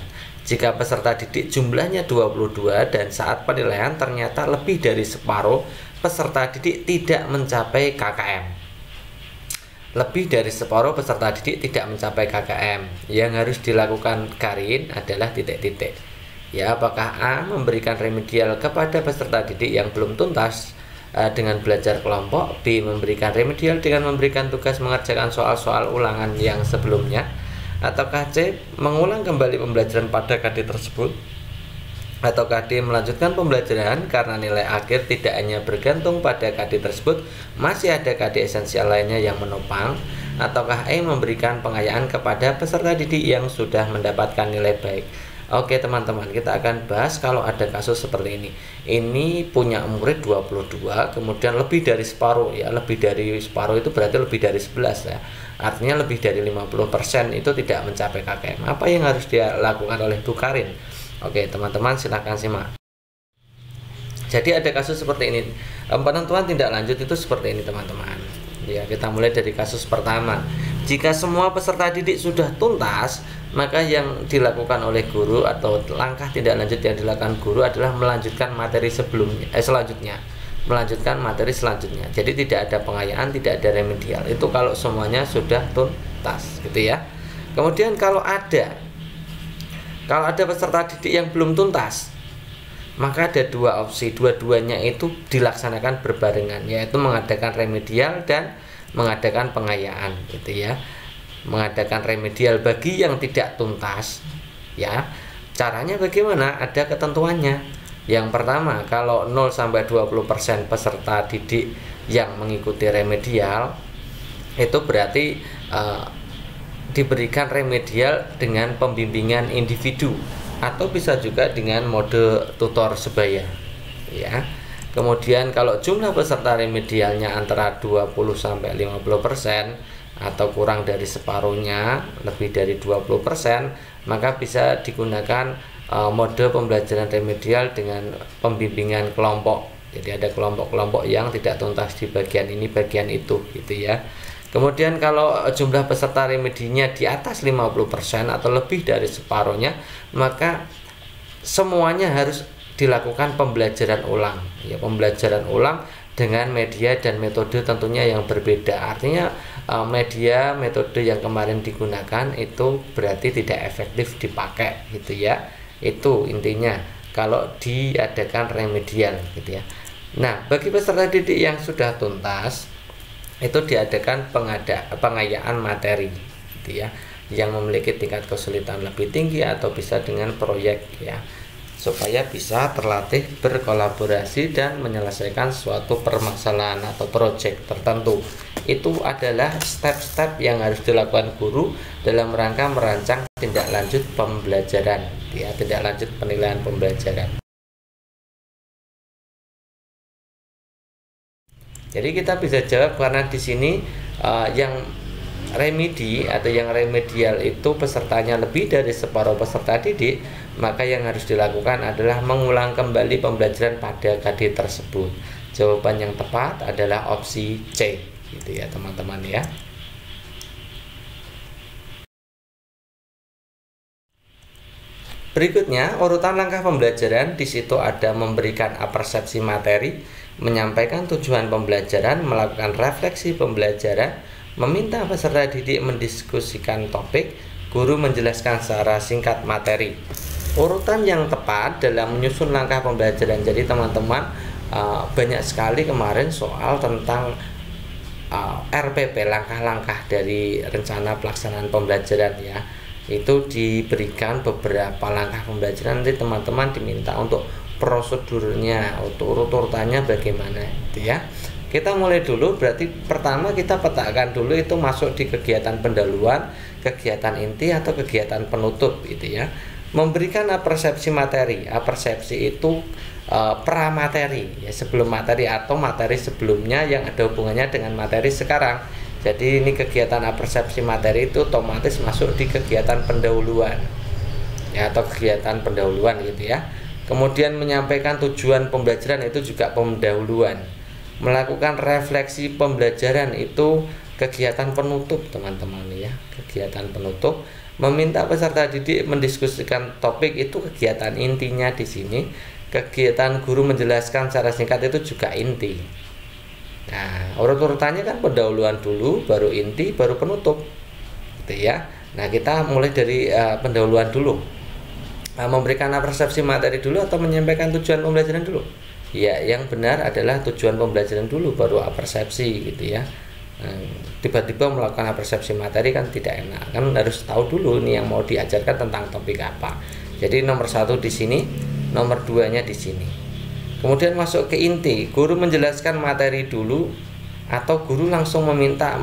Jika peserta didik jumlahnya 22 dan saat penilaian ternyata lebih dari separuh peserta didik tidak mencapai KKM. Lebih dari separuh peserta didik tidak mencapai KKM. Yang harus dilakukan Karin adalah titik-titik. Ya, apakah A memberikan remedial kepada peserta didik yang belum tuntas dengan belajar kelompok, B memberikan remedial dengan memberikan tugas mengerjakan soal-soal ulangan yang sebelumnya, ataukah C mengulang kembali pembelajaran pada KD tersebut, ataukah D melanjutkan pembelajaran karena nilai akhir tidak hanya bergantung pada KD tersebut, masih ada KD esensial lainnya yang menopang, ataukah E memberikan pengayaan kepada peserta didik yang sudah mendapatkan nilai baik. Oke teman-teman, kita akan bahas kalau ada kasus seperti ini. Ini punya murid 22, kemudian lebih dari separuh ya, lebih dari separuh itu berarti lebih dari 11 ya. Artinya lebih dari 50% itu tidak mencapai KKM. Apa yang harus dia lakukan oleh Bukharin? Oke teman-teman, silahkan simak. Jadi ada kasus seperti ini. Penentuan tindak lanjut itu seperti ini teman-teman. Ya, kita mulai dari kasus pertama. Jika semua peserta didik sudah tuntas, maka yang dilakukan oleh guru atau langkah tindak lanjut yang dilakukan guru adalah melanjutkan materi selanjutnya. Melanjutkan materi selanjutnya. Jadi tidak ada pengayaan, tidak ada remedial. Itu kalau semuanya sudah tuntas, gitu ya. Kemudian kalau ada peserta didik yang belum tuntas, maka ada dua opsi, dua-duanya itu dilaksanakan berbarengan, yaitu mengadakan remedial dan mengadakan pengayaan, gitu ya. Mengadakan remedial bagi yang tidak tuntas, ya. Caranya bagaimana? Ada ketentuannya. Yang pertama, kalau 0-20% peserta didik yang mengikuti remedial, itu berarti diberikan remedial dengan pembimbingan individu atau bisa juga dengan mode tutor sebaya ya. Kemudian kalau jumlah peserta remedialnya antara 20-50% atau kurang dari separuhnya, lebih dari 20%, maka bisa digunakan mode pembelajaran remedial dengan pembimbingan kelompok. Jadi ada kelompok-kelompok yang tidak tuntas di bagian ini, bagian itu, gitu ya. Kemudian kalau jumlah peserta remedinya di atas 50% atau lebih dari separuhnya, maka semuanya harus dilakukan pembelajaran ulang. Ya, pembelajaran ulang dengan media dan metode tentunya yang berbeda. Artinya media, metode yang kemarin digunakan itu berarti tidak efektif dipakai, gitu ya. Itu intinya kalau diadakan remedial, gitu ya. Nah, bagi peserta didik yang sudah tuntas, itu diadakan pengayaan materi, gitu ya, yang memiliki tingkat kesulitan lebih tinggi atau bisa dengan proyek ya, supaya bisa terlatih berkolaborasi dan menyelesaikan suatu permasalahan atau proyek tertentu. Itu adalah step-step yang harus dilakukan guru dalam rangka merancang tindak lanjut pembelajaran ya, tindak lanjut penilaian pembelajaran. Jadi kita bisa jawab karena di sini yang remedi atau yang remedial itu pesertanya lebih dari separuh peserta didik, maka yang harus dilakukan adalah mengulang kembali pembelajaran pada KD tersebut. Jawaban yang tepat adalah opsi C, gitu ya teman-teman ya. Berikutnya, urutan langkah pembelajaran. Di situ ada memberikan apersepsi materi, menyampaikan tujuan pembelajaran, melakukan refleksi pembelajaran, meminta peserta didik mendiskusikan topik, guru menjelaskan secara singkat materi. Urutan yang tepat dalam menyusun langkah pembelajaran. Jadi teman-teman, banyak sekali kemarin soal tentang RPP, langkah-langkah dari rencana pelaksanaan pembelajaran ya. Itu diberikan beberapa langkah pembelajaran, nanti teman-teman diminta untuk prosedurnya, untuk urut-urutannya bagaimana gitu ya. Kita mulai dulu, berarti pertama kita petakan dulu itu masuk di kegiatan pendahuluan, kegiatan inti atau kegiatan penutup gitu ya. Memberikan apersepsi materi. Apersepsi itu pramateri ya, sebelum materi atau materi sebelumnya yang ada hubungannya dengan materi sekarang. Jadi ini kegiatan apersepsi materi itu otomatis masuk di kegiatan pendahuluan ya, atau kegiatan pendahuluan gitu ya. Kemudian menyampaikan tujuan pembelajaran itu juga pendahuluan. Melakukan refleksi pembelajaran itu kegiatan penutup teman-teman ya, kegiatan penutup. Meminta peserta didik mendiskusikan topik itu kegiatan intinya di sini. Kegiatan guru menjelaskan secara singkat itu juga inti. Nah, urut-urutannya kan pendahuluan dulu, baru inti, baru penutup, gitu ya. Nah, kita mulai dari pendahuluan dulu. Memberikan apersepsi materi dulu atau menyampaikan tujuan pembelajaran dulu. Ya, yang benar adalah tujuan pembelajaran dulu, baru apersepsi, gitu ya. Tiba-tiba melakukan apersepsi materi kan tidak enak, kan harus tahu dulu ini yang mau diajarkan tentang topik apa. Jadi nomor 1 di sini, nomor 2-nya di sini. Kemudian masuk ke inti, guru menjelaskan materi dulu atau guru langsung meminta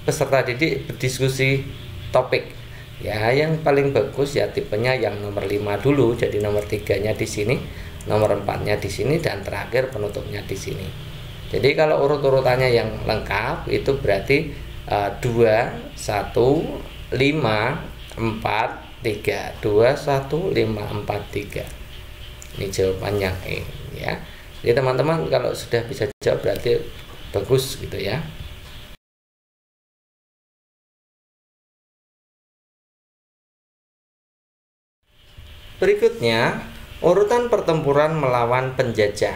peserta didik berdiskusi topik. Ya, yang paling bagus ya tipenya yang nomor 5 dulu, jadi nomor 3-nya di sini, nomor 4-nya di sini, dan terakhir penutupnya di sini. Jadi kalau urut-urutannya yang lengkap itu berarti 2, 1, 5, 4, 3. 2, 1, 5, 4, 3. Ini jawabannya ya. Jadi teman-teman kalau sudah bisa jawab berarti bagus gitu ya. Berikutnya, urutan pertempuran melawan penjajah.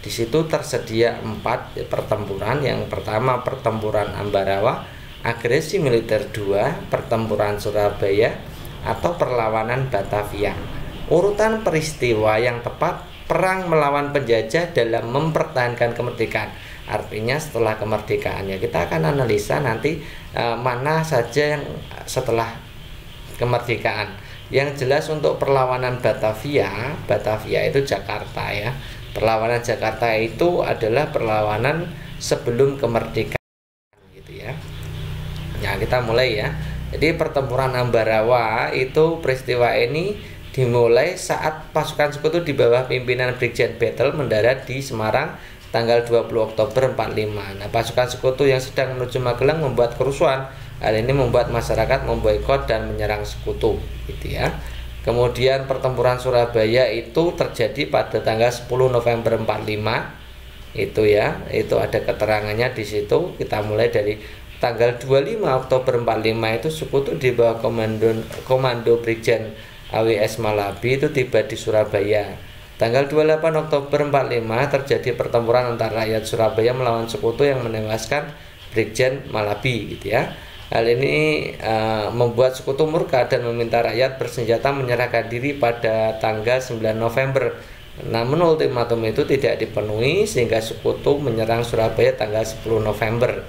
Di situ tersedia 4 pertempuran. Yang pertama pertempuran Ambarawa, agresi militer 2, pertempuran Surabaya, atau perlawanan Batavia. Urutan peristiwa yang tepat, perang melawan penjajah dalam mempertahankan kemerdekaan. Artinya setelah kemerdekaannya kita akan analisa nanti mana saja yang setelah kemerdekaan. Yang jelas untuk perlawanan Batavia, Batavia itu Jakarta ya. Perlawanan Jakarta itu adalah perlawanan sebelum kemerdekaan gitu ya. Nah, kita mulai ya. Jadi pertempuran Ambarawa itu peristiwa ini dimulai saat pasukan Sekutu di bawah pimpinan Brigjen Battle mendarat di Semarang tanggal 20 Oktober 45. Nah, pasukan Sekutu yang sedang menuju Magelang membuat kerusuhan. Hal ini membuat masyarakat memboikot dan menyerang Sekutu, gitu ya. Kemudian pertempuran Surabaya itu terjadi pada tanggal 10 November 45. Itu ya, itu ada keterangannya di situ. Kita mulai dari tanggal 25 Oktober 45 itu Sekutu di bawah komando Brigjen AWS Malabi itu tiba di Surabaya. Tanggal 28 Oktober 45 terjadi pertempuran antara rakyat Surabaya melawan Sekutu yang menewaskan Brigjen Malabi gitu ya. Hal ini membuat Sekutu murka dan meminta rakyat bersenjata menyerahkan diri pada tanggal 9 November Namun ultimatum itu tidak dipenuhi sehingga Sekutu menyerang Surabaya tanggal 10 November.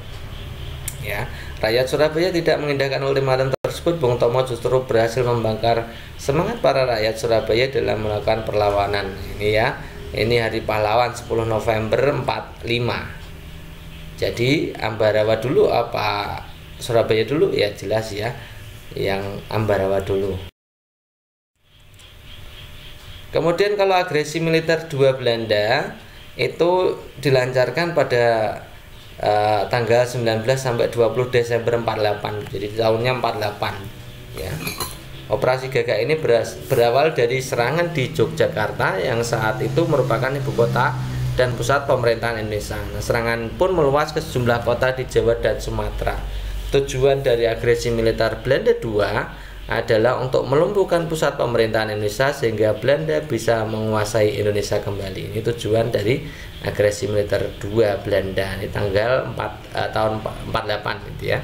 Ya, rakyat Surabaya tidak mengindahkan ultimatum tersebut. Bung Tomo justru berhasil membakar semangat para rakyat Surabaya dalam melakukan perlawanan. Ini ya, ini Hari Pahlawan 10 November 45. Jadi Ambarawa dulu apa Surabaya dulu? Ya jelas ya, yang Ambarawa dulu. Kemudian kalau agresi militer dua Belanda itu dilancarkan pada tanggal 19 sampai 20 Desember 48. Jadi tahunnya 48 ya. Operasi Gagak ini berawal dari serangan di Yogyakarta yang saat itu merupakan ibu kota dan pusat pemerintahan Indonesia. Nah, serangan pun meluas ke sejumlah kota di Jawa dan Sumatera. Tujuan dari agresi militer Belanda II adalah untuk melumpuhkan pusat pemerintahan Indonesia sehingga Belanda bisa menguasai Indonesia kembali. Ini tujuan dari agresi militer II Belanda di tanggal tahun 48 gitu ya.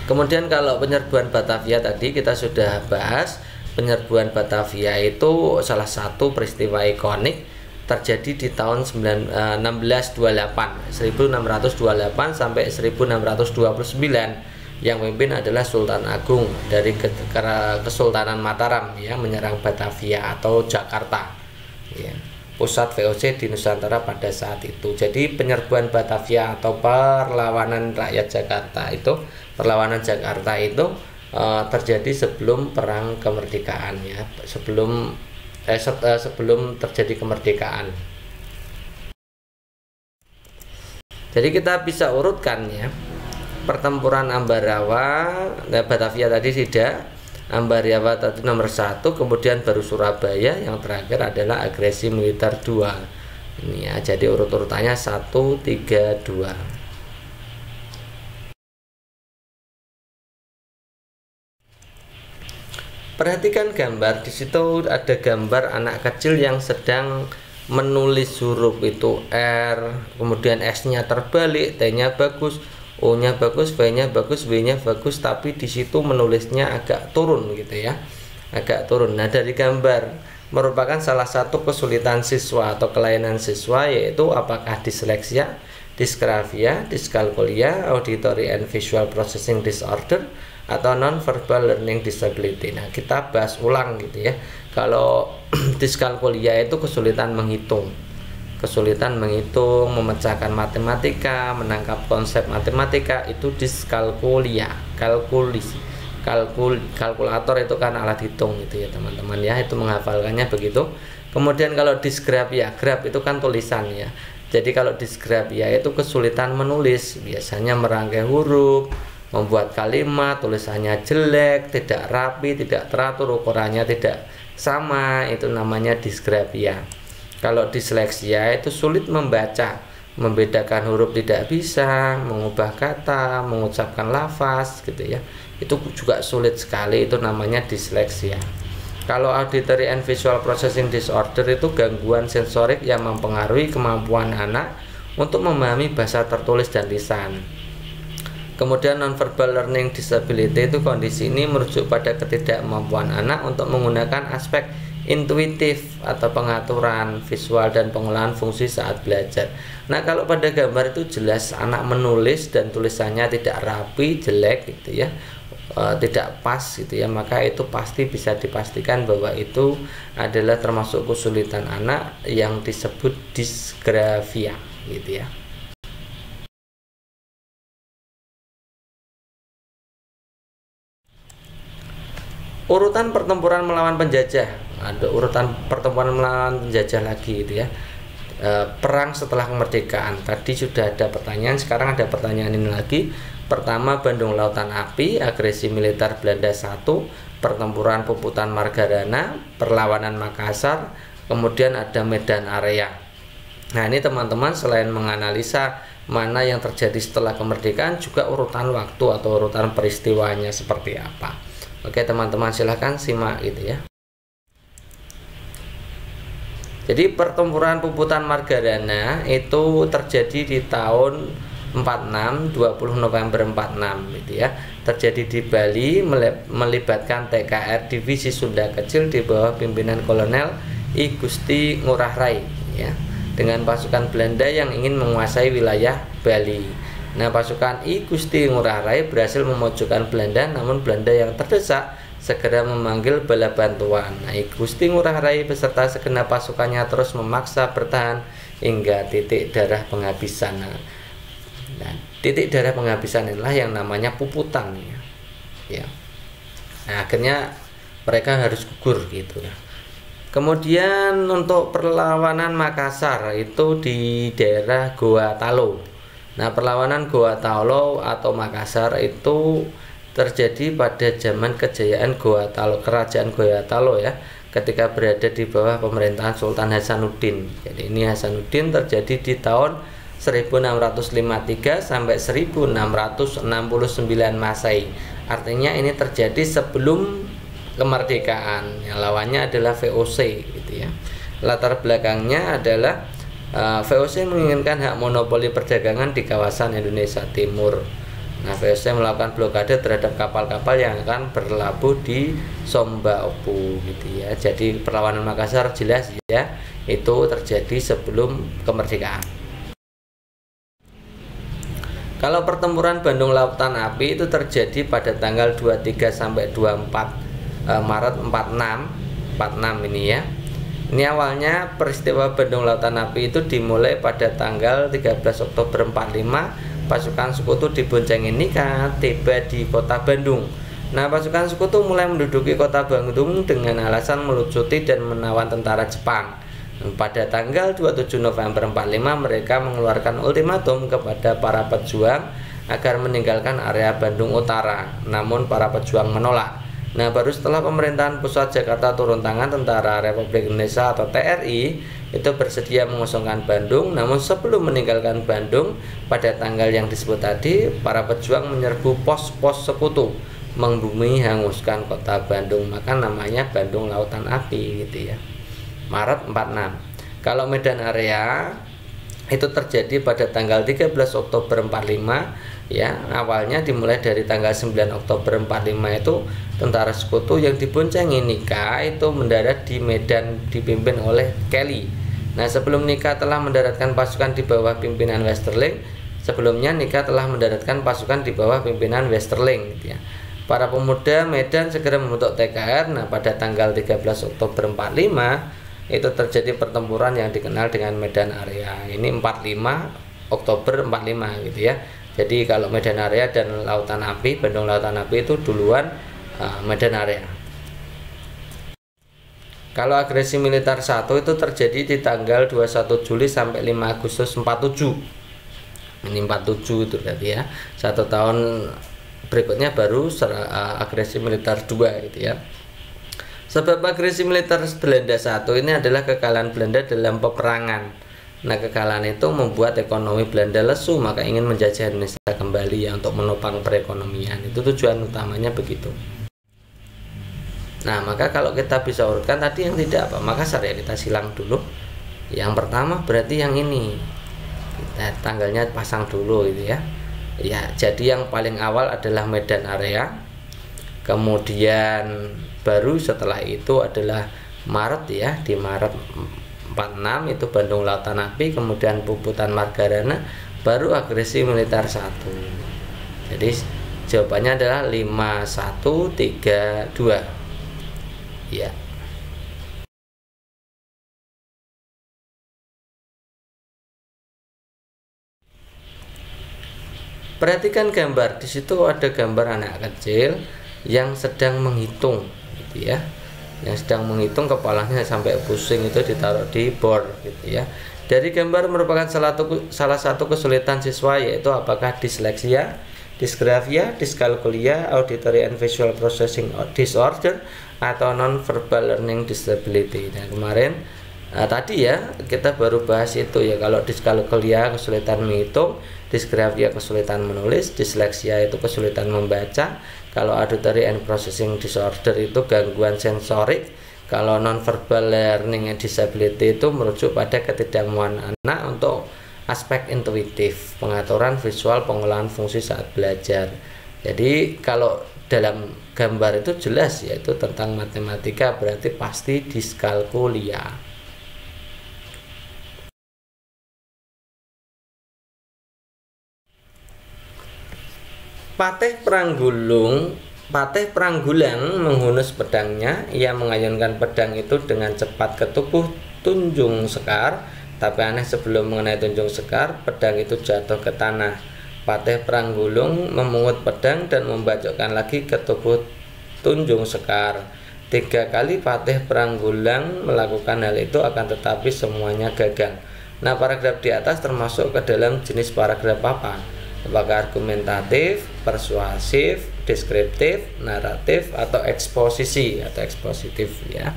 Kemudian kalau penyerbuan Batavia tadi kita sudah bahas. Penyerbuan Batavia itu salah satu peristiwa ikonik terjadi di tahun 1628 sampai 1629. Yang memimpin adalah Sultan Agung dari Kesultanan Mataram ya, menyerang Batavia atau Jakarta ya, pusat VOC di Nusantara pada saat itu. Jadi penyerbuan Batavia atau perlawanan rakyat Jakarta itu terjadi sebelum perang kemerdekaan ya, sebelum terjadi kemerdekaan. Jadi kita bisa urutkan ya, pertempuran Ambarawa, Batavia tadi tidak, Ambarawa tadi nomor 1, kemudian baru Surabaya, yang terakhir adalah agresi militer 2. Ini ya, jadi urut-urutannya 1, 3, 2. Perhatikan gambar, di situ ada gambar anak kecil yang sedang menulis huruf itu R, kemudian S-nya terbalik, T-nya bagus, O-nya bagus, V-nya bagus, W-nya bagus, tapi di situ menulisnya agak turun gitu ya, agak turun. Nah, dari gambar merupakan salah satu kesulitan siswa atau kelainan siswa, yaitu apakah disleksia, dysgraphia, dyscalculia, auditory and visual processing disorder, atau non-verbal learning disability. Nah, kita bahas ulang gitu ya. Kalau dyscalculia itu kesulitan menghitung, memecahkan matematika, menangkap konsep matematika, itu dyscalculia. Kalkulator itu kan alat hitung gitu ya teman-teman ya, itu menghafalkannya begitu. Kemudian kalau dysgraphia, graph itu kan tulisan ya. Jadi kalau dysgraphia itu kesulitan menulis, biasanya merangkai huruf, membuat kalimat, tulisannya jelek, tidak rapi, tidak teratur, ukurannya tidak sama, itu namanya dysgraphia. Kalau disleksia itu sulit membaca, membedakan huruf tidak bisa, mengubah kata, mengucapkan lafaz gitu ya. Itu juga sulit sekali, itu namanya disleksia. Kalau auditory and visual processing disorder itu gangguan sensorik yang mempengaruhi kemampuan anak untuk memahami bahasa tertulis dan lisan. Kemudian non-verbal learning disability itu kondisi ini merujuk pada ketidakmampuan anak untuk menggunakan aspek intuitif atau pengaturan visual dan pengolahan fungsi saat belajar. Nah, kalau pada gambar itu jelas anak menulis dan tulisannya tidak rapi, jelek gitu ya, tidak pas gitu ya, maka itu pasti bisa dipastikan bahwa itu adalah termasuk kesulitan anak yang disebut dysgraphia gitu ya. Urutan pertempuran melawan penjajah, ada urutan pertempuran melawan penjajah lagi gitu ya. Perang setelah kemerdekaan, tadi sudah ada pertanyaan, sekarang ada pertanyaan ini lagi. Pertama, Bandung Lautan Api, agresi militer Belanda 1, pertempuran Puputan Margarana, perlawanan Makassar, kemudian ada Medan Area. Nah, ini teman-teman selain menganalisa mana yang terjadi setelah kemerdekaan, juga urutan waktu atau urutan peristiwanya seperti apa. Oke teman-teman, silahkan simak gitu ya. Jadi pertempuran Puputan Margarana itu terjadi di tahun 46, 20 November 46 gitu ya. Terjadi di Bali, melibatkan TKR Divisi Sunda Kecil di bawah pimpinan Kolonel I Gusti Ngurah Rai ya, dengan pasukan Belanda yang ingin menguasai wilayah Bali. Nah, pasukan I Gusti Ngurah Rai berhasil memojokkan Belanda, namun Belanda yang terdesak segera memanggil bala bantuan. Nah, I Gusti Ngurah Rai beserta segenap pasukannya terus memaksa bertahan hingga titik darah penghabisan. Nah, titik darah penghabisan inilah yang namanya Puputan ya. Nah, akhirnya mereka harus gugur gitu ya. Kemudian untuk perlawanan Makassar itu di daerah Goa Talo. Nah, perlawanan Goa Talo atau Makassar itu terjadi pada zaman kejayaan Goa Talo, kerajaan Goa Talo ya, ketika berada di bawah pemerintahan Sultan Hasanuddin. Jadi ini Hasanuddin terjadi di tahun 1653 sampai 1669 Masehi. Artinya ini terjadi sebelum kemerdekaan. Yang lawannya adalah VOC gitu ya. Latar belakangnya adalah VOC menginginkan hak monopoli perdagangan di kawasan Indonesia Timur. Nah, VOC melakukan blokade terhadap kapal-kapal yang akan berlabuh di Somba Opu gitu ya. Jadi perlawanan Makassar jelas ya, itu terjadi sebelum kemerdekaan. Kalau pertempuran Bandung Lautan Api itu terjadi pada tanggal 23 sampai 24 Maret 46 ini ya. Ini awalnya peristiwa Bandung Lautan Api itu dimulai pada tanggal 13 Oktober 45. Pasukan Sekutu diboncengi Nika tiba di kota Bandung. Nah, pasukan Sekutu mulai menduduki kota Bandung dengan alasan melucuti dan menawan tentara Jepang. Pada tanggal 27 November 45 mereka mengeluarkan ultimatum kepada para pejuang agar meninggalkan area Bandung Utara. Namun para pejuang menolak. Nah, baru setelah pemerintahan pusat Jakarta turun tangan, Tentara Republik Indonesia atau TRI itu bersedia mengosongkan Bandung. Namun sebelum meninggalkan Bandung pada tanggal yang disebut tadi, para pejuang menyerbu pos-pos Sekutu, membumi hanguskan kota Bandung. Maka namanya Bandung Lautan Api gitu ya. Maret 46. Kalau medan area itu terjadi pada tanggal 13 Oktober 45 ya. Awalnya dimulai dari tanggal 9 Oktober 45 itu tentara Sekutu yang diboncengi Nika itu mendarat di Medan dipimpin oleh Kelly. Nah, sebelum Nika telah mendaratkan pasukan di bawah pimpinan Westerling. Sebelumnya Nika telah mendaratkan pasukan di bawah pimpinan Westerling gitu ya. Para pemuda Medan segera membentuk TKR. Nah, pada tanggal 13 Oktober 45 itu terjadi pertempuran yang dikenal dengan medan area. Ini 45 Oktober 45 gitu ya. Jadi kalau medan area dan Lautan Api, Bandung Lautan Api itu duluan medan area. Kalau agresi militer 1 itu terjadi di tanggal 21 Juli sampai 5 Agustus 47. Ini 47 itu berarti ya. 1 tahun berikutnya baru agresi militer 2 gitu ya. Sebab agresi militer Belanda 1 ini adalah kekalahan Belanda dalam peperangan. Nah, kekalahan itu membuat ekonomi Belanda lesu, maka ingin menjajah Indonesia kembali ya, untuk menopang perekonomian. Itu tujuan utamanya begitu. Nah, maka kalau kita bisa urutkan tadi yang tidak apa, Makassar ya kita silang dulu. Yang pertama berarti yang ini. Kita tanggalnya pasang dulu gitu ya. Ya, jadi yang paling awal adalah medan area. Kemudian baru setelah itu adalah Maret ya, di Maret 46 itu Bandung Lautan Api, kemudian Puputan Margarana, baru agresi militer 1. Jadi jawabannya adalah 5132 ya. Perhatikan gambar, di situ ada gambar anak kecil yang sedang menghitung gitu ya. Yang sedang menghitung, kepalanya sampai pusing, itu ditaruh di board gitu ya. Dari gambar merupakan salah satu kesulitan siswa, yaitu apakah disleksia, dysgraphia, dyscalculia, auditory and visual processing disorder, atau non-verbal learning disability. Nah, kemarin tadi ya kita baru bahas itu ya. Kalau dyscalculia kesulitan menghitung, dysgraphia kesulitan menulis, disleksia itu kesulitan membaca. Kalau auditory and processing disorder itu gangguan sensorik. Kalau non-verbal learning and disability itu merujuk pada ketidakmampuan anak untuk aspek intuitif, pengaturan visual, pengolahan fungsi saat belajar. Jadi kalau dalam gambar itu jelas, yaitu tentang matematika, berarti pasti diskalkulia. Patih Pranggulang menghunus pedangnya. Ia mengayunkan pedang itu dengan cepat ke tubuh Tunjung Sekar, tapi aneh, sebelum mengenai Tunjung Sekar, pedang itu jatuh ke tanah. Patih Pranggulang memungut pedang dan membacokkan lagi ke tubuh Tunjung Sekar. 3 kali Patih Pranggulang melakukan hal itu, akan tetapi semuanya gagal. Nah, paragraf di atas termasuk ke dalam jenis paragraf apa? Apakah argumentatif, persuasif, deskriptif, naratif, atau eksposisi atau ekspositif ya.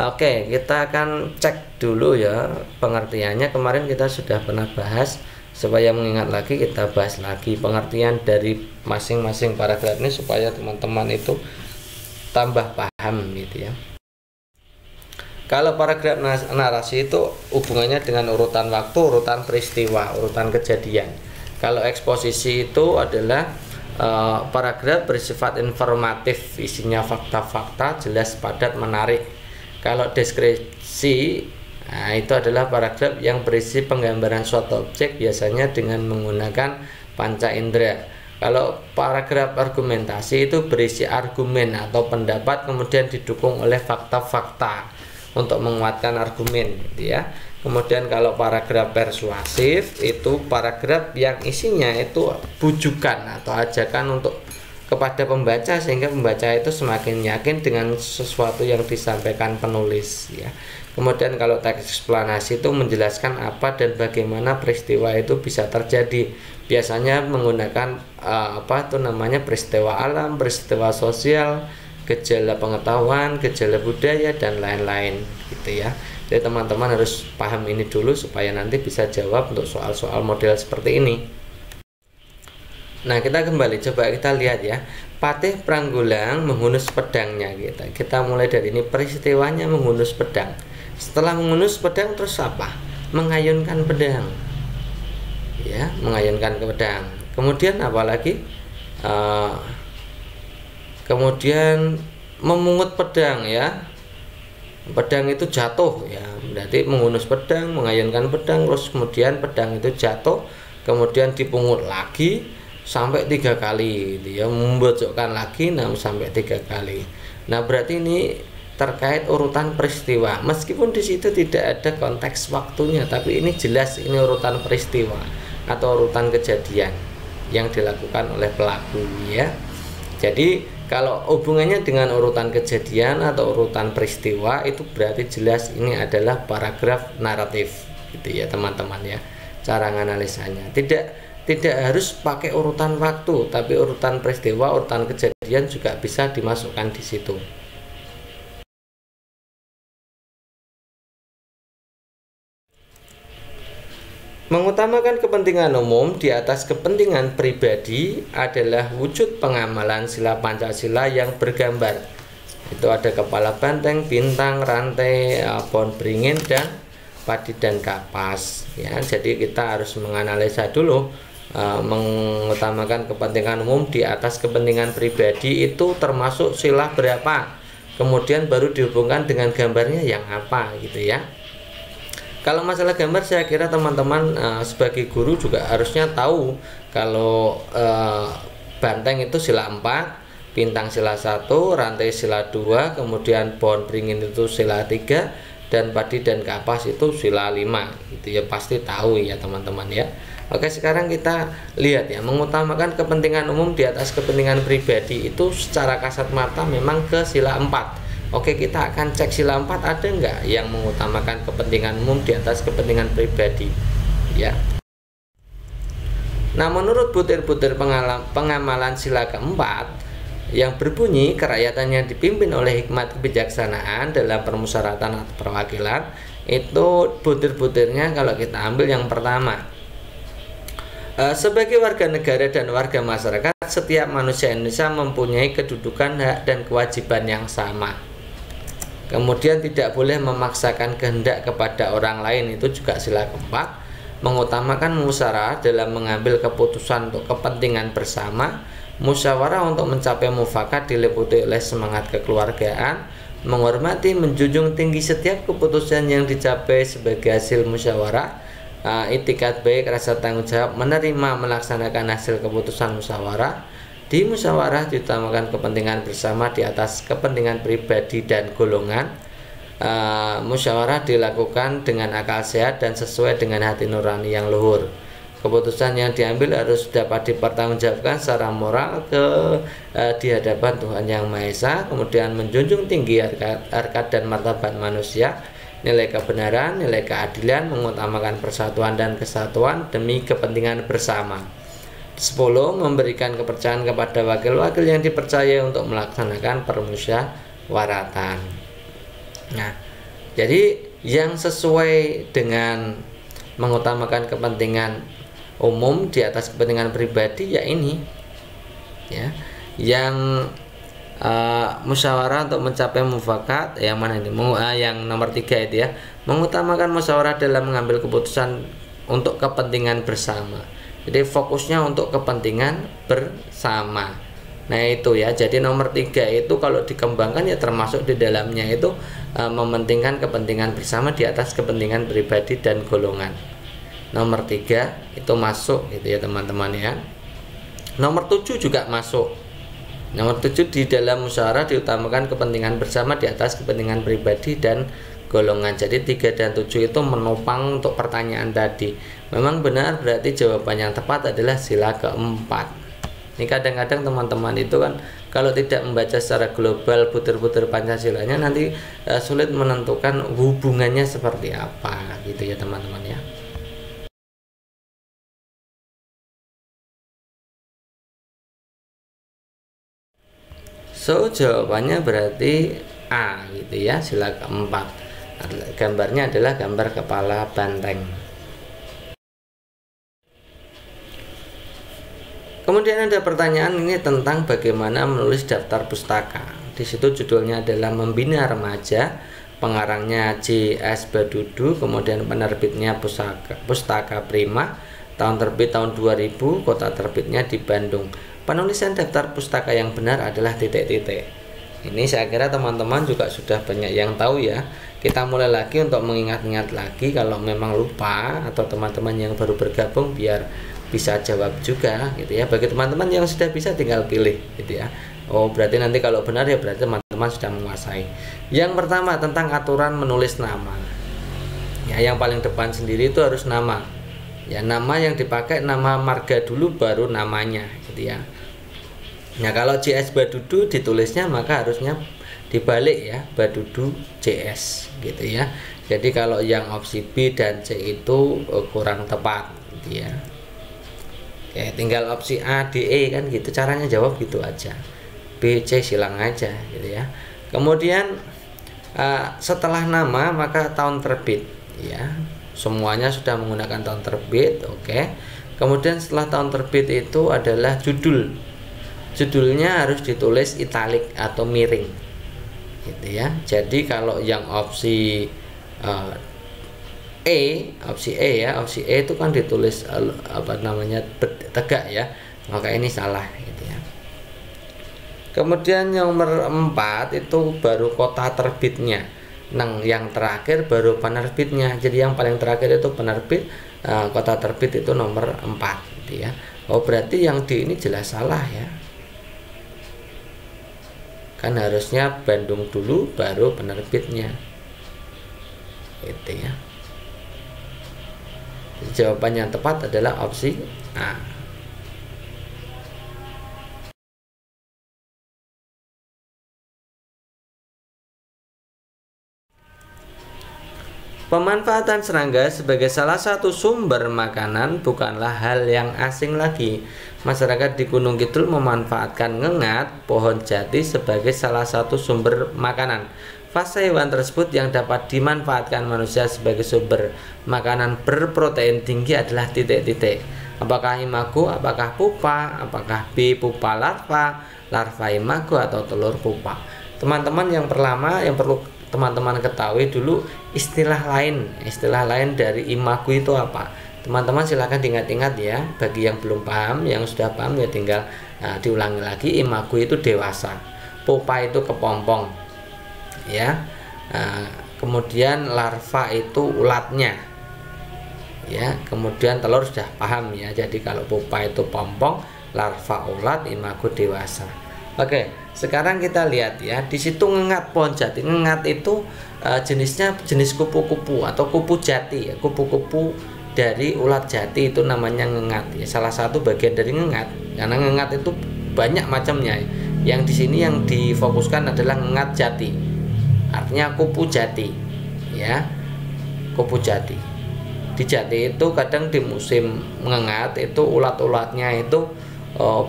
Oke, kita akan cek dulu ya pengertiannya. Kemarin kita sudah pernah bahas. Supaya mengingat lagi, kita bahas lagi pengertian dari masing-masing paragraf ini supaya teman-teman itu tambah paham gitu ya. Kalau paragraf narasi itu hubungannya dengan urutan waktu, urutan peristiwa, urutan kejadian. Kalau eksposisi itu adalah paragraf bersifat informatif, isinya fakta-fakta, jelas, padat, menarik. Kalau deskripsi, nah, itu adalah paragraf yang berisi penggambaran suatu objek, biasanya dengan menggunakan panca indera. Kalau paragraf argumentasi itu berisi argumen atau pendapat, kemudian didukung oleh fakta-fakta untuk menguatkan argumen gitu ya. Kemudian kalau paragraf persuasif itu paragraf yang isinya itu bujukan atau ajakan untuk kepada pembaca, sehingga pembaca itu semakin yakin dengan sesuatu yang disampaikan penulis ya. Kemudian kalau teks eksplanasi itu menjelaskan apa dan bagaimana peristiwa itu bisa terjadi. Biasanya menggunakan peristiwa alam, peristiwa sosial, gejala pengetahuan, gejala budaya, dan lain-lain gitu ya. Jadi teman-teman harus paham ini dulu supaya nanti bisa jawab untuk soal-soal model seperti ini. Nah, kita kembali, coba kita lihat ya. Patih Pranggulang menghunus pedangnya gitu. Kita mulai dari ini, peristiwanya menghunus pedang. Setelah menghunus pedang terus apa? Mengayunkan pedang. Ya, mengayunkan ke pedang. Kemudian apa lagi? Kemudian memungut pedang ya. Pedang itu jatuh ya, berarti menghunus pedang, mengayunkan pedang, terus kemudian pedang itu jatuh, kemudian dipungut lagi sampai 3 kali gitu ya, membocokkan lagi sampai 3 kali. Nah, berarti ini terkait urutan peristiwa, meskipun di situ tidak ada konteks waktunya, tapi ini jelas ini urutan peristiwa atau urutan kejadian yang dilakukan oleh pelaku ya. Jadi kalau hubungannya dengan urutan kejadian atau urutan peristiwa, itu berarti jelas ini adalah paragraf naratif gitu ya teman-teman ya. Cara menganalisanya tidak harus pakai urutan waktu, tapi urutan peristiwa, urutan kejadian juga bisa dimasukkan di situ. Mengutamakan kepentingan umum di atas kepentingan pribadi adalah wujud pengamalan sila Pancasila yang bergambar. Itu ada kepala banteng, bintang, rantai, pohon beringin, dan padi dan kapas. Ya, jadi kita harus menganalisa dulu, mengutamakan kepentingan umum di atas kepentingan pribadi itu termasuk sila berapa. Kemudian baru dihubungkan dengan gambarnya yang apa gitu ya. Kalau masalah gambar, saya kira teman-teman sebagai guru juga harusnya tahu kalau banteng itu sila 4, bintang sila 1, rantai sila 2, kemudian pohon beringin itu sila 3, dan padi dan kapas itu sila 5 gitu ya, pasti tahu ya teman-teman ya. Oke, sekarang kita lihat ya, mengutamakan kepentingan umum di atas kepentingan pribadi itu secara kasat mata memang ke sila 4. Oke, kita akan cek sila 4 ada enggak yang mengutamakan kepentingan umum di atas kepentingan pribadi ya. Nah, menurut butir-butir pengamalan sila keempat yang berbunyi kerakyatan yang dipimpin oleh hikmat kebijaksanaan dalam permusyawaratan atau perwakilan, itu butir-butirnya kalau kita ambil yang pertama, sebagai warga negara dan warga masyarakat, setiap manusia Indonesia mempunyai kedudukan, hak, dan kewajiban yang sama. Kemudian tidak boleh memaksakan kehendak kepada orang lain, itu juga sila keempat. Mengutamakan musyawarah dalam mengambil keputusan untuk kepentingan bersama, Musyawarah untuk mencapai mufakat diliputi oleh semangat kekeluargaan, menghormati, menjunjung tinggi setiap keputusan yang dicapai sebagai hasil musyawarah, itikat baik, rasa tanggung jawab, menerima melaksanakan hasil keputusan musyawarah. Di musyawarah diutamakan kepentingan bersama di atas kepentingan pribadi dan golongan. Musyawarah dilakukan dengan akal sehat dan sesuai dengan hati nurani yang luhur. Keputusan yang diambil harus dapat dipertanggungjawabkan secara moral di hadapan Tuhan Yang Maha Esa. Kemudian menjunjung tinggi harkat dan martabat manusia, nilai kebenaran, nilai keadilan, mengutamakan persatuan dan kesatuan demi kepentingan bersama. 10. Memberikan kepercayaan kepada wakil-wakil yang dipercaya untuk melaksanakan permusyawaratan. Nah, jadi yang sesuai dengan mengutamakan kepentingan umum di atas kepentingan pribadi ya ini ya, yang musyawarah untuk mencapai mufakat yang mana ini, yang nomor 3 itu ya, mengutamakan musyawarah dalam mengambil keputusan untuk kepentingan bersama. Jadi fokusnya untuk kepentingan bersama. Nah itu ya, jadi nomor 3 itu kalau dikembangkan ya termasuk di dalamnya itu mementingkan kepentingan bersama di atas kepentingan pribadi dan golongan. Nomor 3 itu masuk gitu ya teman-teman ya. Nomor 7 juga masuk. Nomor 7 di dalam musyawarah diutamakan kepentingan bersama di atas kepentingan pribadi dan golongan. Jadi 3 dan 7 itu menopang untuk pertanyaan tadi. Memang benar, berarti jawaban yang tepat adalah sila keempat. Ini kadang-kadang teman-teman itu kan kalau tidak membaca secara global butir-butir Pancasilanya nanti sulit menentukan hubungannya seperti apa gitu ya teman-teman ya. So jawabannya berarti A gitu ya, sila keempat. Gambarnya adalah gambar kepala banteng. Kemudian ada pertanyaan ini tentang bagaimana menulis daftar pustaka. Di situ judulnya adalah Membina Remaja, pengarangnya J.S. Badudu, kemudian penerbitnya Pustaka Prima, tahun terbit tahun 2000, kota terbitnya di Bandung. Penulisan daftar pustaka yang benar adalah titik-titik. Ini saya kira teman-teman juga sudah banyak yang tahu ya. Kita mulai lagi untuk mengingat-ingat lagi kalau memang lupa atau teman-teman yang baru bergabung biar bisa jawab juga gitu ya. Bagi teman-teman yang sudah bisa tinggal pilih gitu ya. Oh berarti nanti kalau benar ya berarti teman-teman sudah menguasai. Yang pertama tentang aturan menulis nama. Ya yang paling depan sendiri itu harus nama. Ya nama yang dipakai nama marga dulu baru namanya gitu ya. Nah kalau JS Badudu ditulisnya maka harusnya dibalik ya, Badudu JS gitu ya. Jadi kalau yang opsi B dan C itu kurang tepat gitu ya. Oke, tinggal opsi A, D, E kan gitu caranya jawab gitu aja. B, C silang aja gitu ya. Kemudian setelah nama maka tahun terbit ya. Semuanya sudah menggunakan tahun terbit, oke. Kemudian setelah tahun terbit itu adalah judul. Judulnya harus ditulis italik atau miring gitu ya. Jadi kalau yang opsi opsi E ya, opsi E itu kan ditulis tegak ya, maka ini salah gitu ya. Kemudian yang nomor 4 itu baru kota terbitnya. Yang terakhir baru penerbitnya. Jadi yang paling terakhir itu penerbit, kota terbit itu nomor 4 gitu ya. Oh berarti yang D ini jelas salah ya. Kan harusnya Bandung dulu baru penerbitnya gitu ya. Jawaban yang tepat adalah opsi A. Pemanfaatan serangga sebagai salah satu sumber makanan bukanlah hal yang asing lagi. Masyarakat di Gunung Kidul memanfaatkan ngengat, pohon jati sebagai salah satu sumber makanan. Fase hewan tersebut yang dapat dimanfaatkan manusia sebagai sumber makanan berprotein tinggi adalah titik-titik. Apakah imago, apakah pupa, apakah B pupa larva, larva imago atau telur pupa. Teman-teman yang perlu teman-teman ketahui dulu istilah lain dari imago itu apa. teman-teman silahkan diingat-ingat ya. Bagi yang belum paham, yang sudah paham ya tinggal diulangi lagi. Imago itu dewasa, pupa itu kepompong ya. Kemudian larva itu ulatnya ya. Kemudian telur sudah paham ya. Jadi kalau pupa itu pompong, larva ulat, imago dewasa. Oke, sekarang kita lihat ya, di situ ngengat pohon jati. Ngengat itu jenisnya jenis kupu-kupu atau kupu jati ya. Kupu-kupu dari ulat jati itu namanya ngengat ya. Salah satu bagian dari ngengat, karena ngengat itu banyak macamnya. Yang di sini yang difokuskan adalah ngengat jati. Artinya kupu jati ya. Kupu jati. Di jati itu kadang di musim ngengat itu ulat-ulatnya itu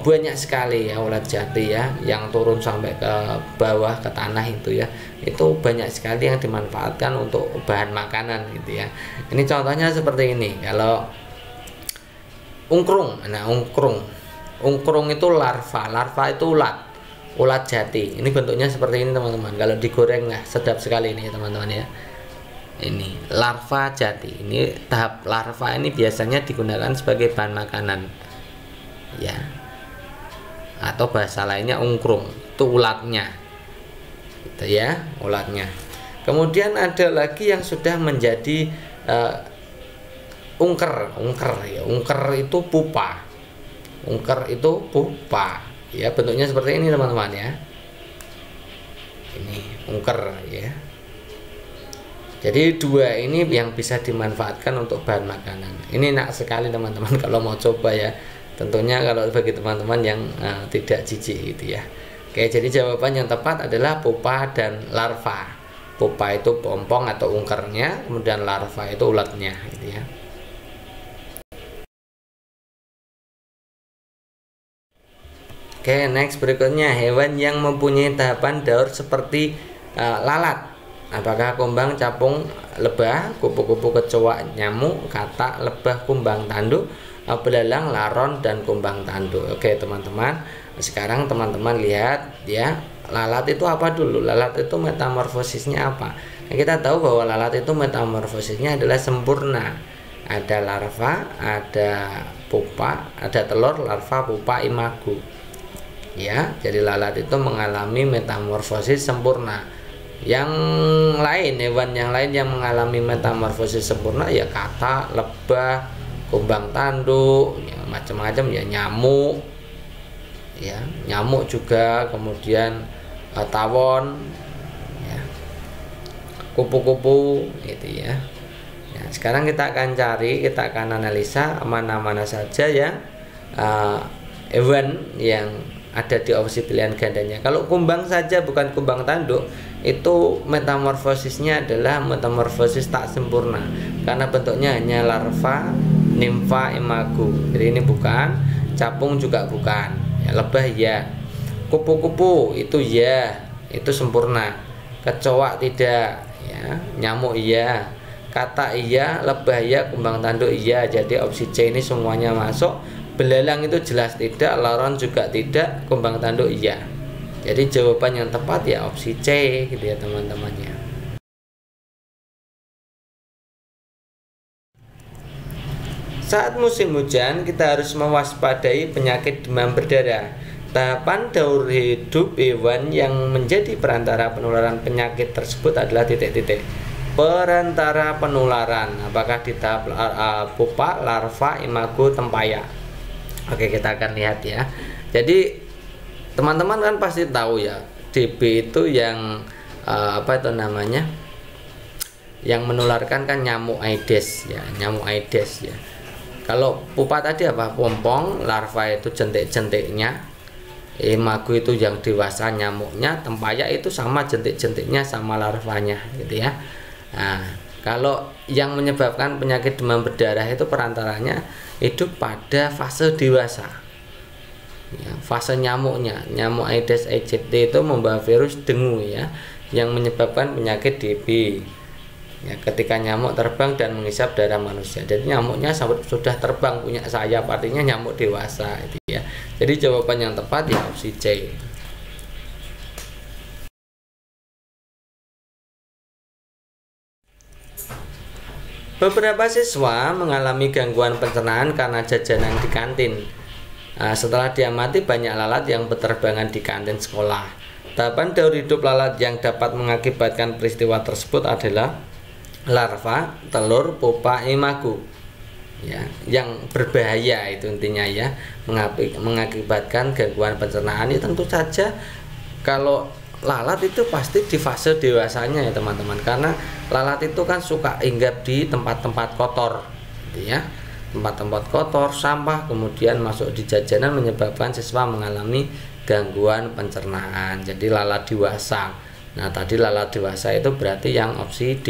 banyak sekali ya, ulat jati ya, yang turun sampai ke bawah ke tanah itu ya. Itu banyak sekali yang dimanfaatkan untuk bahan makanan gitu ya. Ini contohnya seperti ini. Kalau ungkrung, nah ungkrung itu larva itu ulat jati. Ini bentuknya seperti ini teman-teman. Kalau digoreng nah sedap sekali ini teman-teman ya. Ini larva jati. Ini tahap larva ini biasanya digunakan sebagai bahan makanan ya, atau bahasa lainnya ungkrung itu ulatnya gitu ya, ulatnya. Kemudian ada lagi yang sudah menjadi ungker ya. Ungker itu pupa. Ungker itu pupa ya, bentuknya seperti ini teman-teman ya. Ini ungker ya. Jadi dua ini yang bisa dimanfaatkan untuk bahan makanan. Ini enak sekali teman-teman kalau mau coba ya. Tentunya kalau bagi teman-teman yang tidak jijik gitu ya. Oke, jadi jawaban yang tepat adalah pupa dan larva. Pupa itu pompong atau ungkernya, kemudian larva itu ulatnya gitu ya. Oke, next berikutnya, hewan yang mempunyai tahapan daur seperti lalat. Apakah kumbang, capung, lebah, kupu-kupu, kecoa, nyamuk, katak, lebah, kumbang tanduk, belalang, laron, dan kumbang tanduk. Oke teman-teman, sekarang teman-teman lihat ya, lalat itu apa dulu? Lalat itu metamorfosisnya apa? Nah, kita tahu bahwa lalat itu metamorfosisnya adalah sempurna. Ada larva, ada pupa, ada telur, larva, pupa, imago ya. Jadi lalat itu mengalami metamorfosis sempurna. Yang lain, hewan yang lain yang mengalami metamorfosis sempurna ya katak, lebah, kumbang tanduk ya, macam-macam ya, nyamuk ya, nyamuk juga, kemudian tawon ya, kupu-kupu gitu ya. Ya, sekarang kita akan cari, kita akan analisa mana-mana saja yang hewan yang ada di opsi pilihan gandanya. Kalau kumbang saja bukan kumbang tanduk, itu metamorfosisnya adalah metamorfosis tak sempurna karena bentuknya hanya larva, nimfa, imago. Jadi ini bukan, capung juga bukan ya, lebah ya, kupu-kupu itu ya, itu sempurna, kecoa tidak ya, nyamuk iya, katak iya, lebah iya, kumbang tanduk iya. Jadi opsi C ini semuanya masuk. Belalang itu jelas tidak, laron juga tidak, kumbang tanduk iya. Jadi jawaban yang tepat ya opsi C gitu ya teman-teman ya. Saat musim hujan kita harus mewaspadai penyakit demam berdarah. Tahapan daur hidup hewan yang menjadi perantara penularan penyakit tersebut adalah titik-titik. Perantara penularan apakah di tahap pupa, larva, imago, tempayan. Oke, kita akan lihat ya. Jadi teman-teman kan pasti tahu ya, DB itu yang apa itu namanya, yang menularkan kan nyamuk Aedes ya, nyamuk Aedes ya. Kalau pupa tadi apa? Pompong, larva itu jentik-jentiknya, imago itu yang dewasa nyamuknya, tempayan itu sama jentik-jentiknya sama larvanya gitu ya. Nah, kalau yang menyebabkan penyakit demam berdarah itu perantaranya hidup pada fase dewasa ya, fase nyamuknya. Nyamuk Aedes aegypti itu membawa virus dengue ya, yang menyebabkan penyakit DB ya, ketika nyamuk terbang dan menghisap darah manusia. Jadi nyamuknya sudah terbang, punya sayap, artinya nyamuk dewasa itu ya. Jadi jawaban yang tepat ya opsi C. Beberapa siswa mengalami gangguan pencernaan karena jajanan di kantin. Setelah diamati banyak lalat yang berterbangan di kantin sekolah. Tahapan daur hidup lalat yang dapat mengakibatkan peristiwa tersebut adalah larva, telur, pupa, imago. Ya, yang berbahaya itu intinya ya, mengakibatkan gangguan pencernaan. Ya tentu saja kalau lalat itu pasti di fase dewasanya ya teman-teman, karena lalat itu kan suka hinggap di tempat-tempat kotor, gitu ya. Tempat-tempat kotor, sampah, kemudian masuk di jajanan menyebabkan siswa mengalami gangguan pencernaan. Jadi lalat dewasa. Nah, tadi lalat dewasa itu berarti yang opsi D.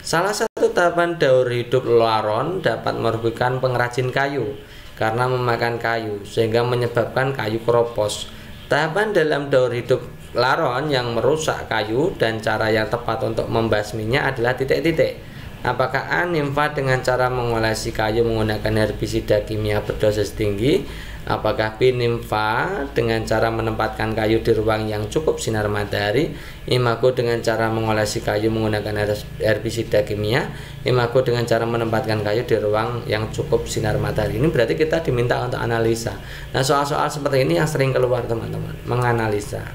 Salah satu tahapan daur hidup laron dapat merugikan pengrajin kayu karena memakan kayu sehingga menyebabkan kayu keropos. Tahapan dalam daur hidup laron yang merusak kayu dan cara yang tepat untuk membasminya adalah titik-titik. Apakah A. Nimfa dengan cara mengolesi kayu menggunakan herbisida kimia berdosis tinggi? Apakah B. Nimfa dengan cara menempatkan kayu di ruang yang cukup sinar matahari? Imago dengan cara mengolesi kayu menggunakan herbisida kimia? Imago dengan cara menempatkan kayu di ruang yang cukup sinar matahari. Ini berarti kita diminta untuk analisa. Nah, soal-soal seperti ini yang sering keluar teman-teman, menganalisa.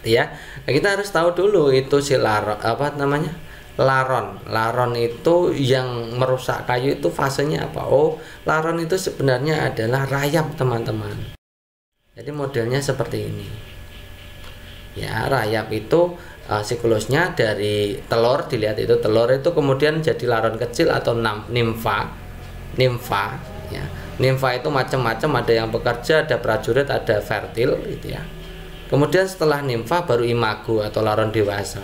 Ya, kita harus tahu dulu itu si laron, laron itu yang merusak kayu itu fasenya apa? Oh, laron itu sebenarnya adalah rayap teman-teman. Jadi modelnya seperti ini ya. Rayap itu siklusnya dari telur, dilihat itu telur itu kemudian jadi laron kecil atau nimfa ya. Nimfa itu macam-macam, ada yang bekerja, ada prajurit, ada fertil gitu ya. Kemudian setelah nimfa baru imago atau laron dewasa.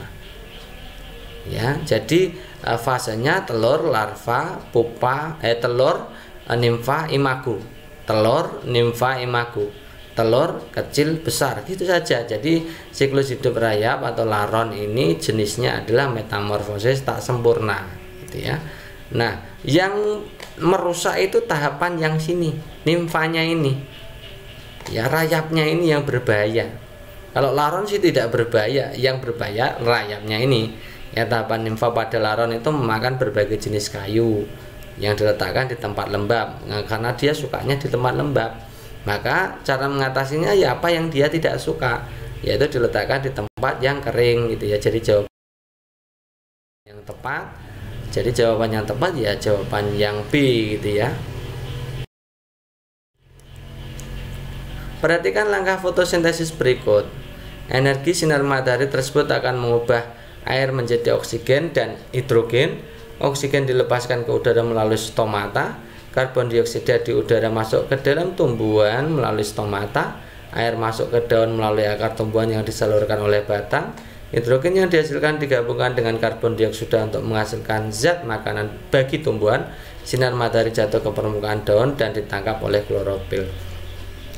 Ya, jadi fasenya telur, larva, pupa, telur, nimfa, imago. Telur, nimfa, imago. Telur, kecil, besar, gitu saja. Jadi siklus hidup rayap atau laron ini jenisnya adalah metamorfosis tak sempurna, gitu ya. Nah, yang merusak itu tahapan yang sini, nimfanya ini. Ya, rayapnya ini yang berbahaya. Kalau laron sih tidak berbahaya, yang berbahaya rayapnya ini. Ya, tahapan nimfa pada laron itu memakan berbagai jenis kayu yang diletakkan di tempat lembab. Nah, karena dia sukanya di tempat lembab, maka cara mengatasinya ya apa yang dia tidak suka, yaitu diletakkan di tempat yang kering gitu ya. Jadi jawaban yang tepat, jadi jawaban yang tepat ya jawaban yang B gitu ya. Perhatikan langkah fotosintesis berikut. Energi sinar matahari tersebut akan mengubah air menjadi oksigen dan hidrogen. Oksigen dilepaskan ke udara melalui stomata. Karbon dioksida di udara masuk ke dalam tumbuhan melalui stomata. Air masuk ke daun melalui akar tumbuhan yang disalurkan oleh batang. Hidrogen yang dihasilkan digabungkan dengan karbon dioksida untuk menghasilkan zat makanan bagi tumbuhan. Sinar matahari jatuh ke permukaan daun dan ditangkap oleh klorofil.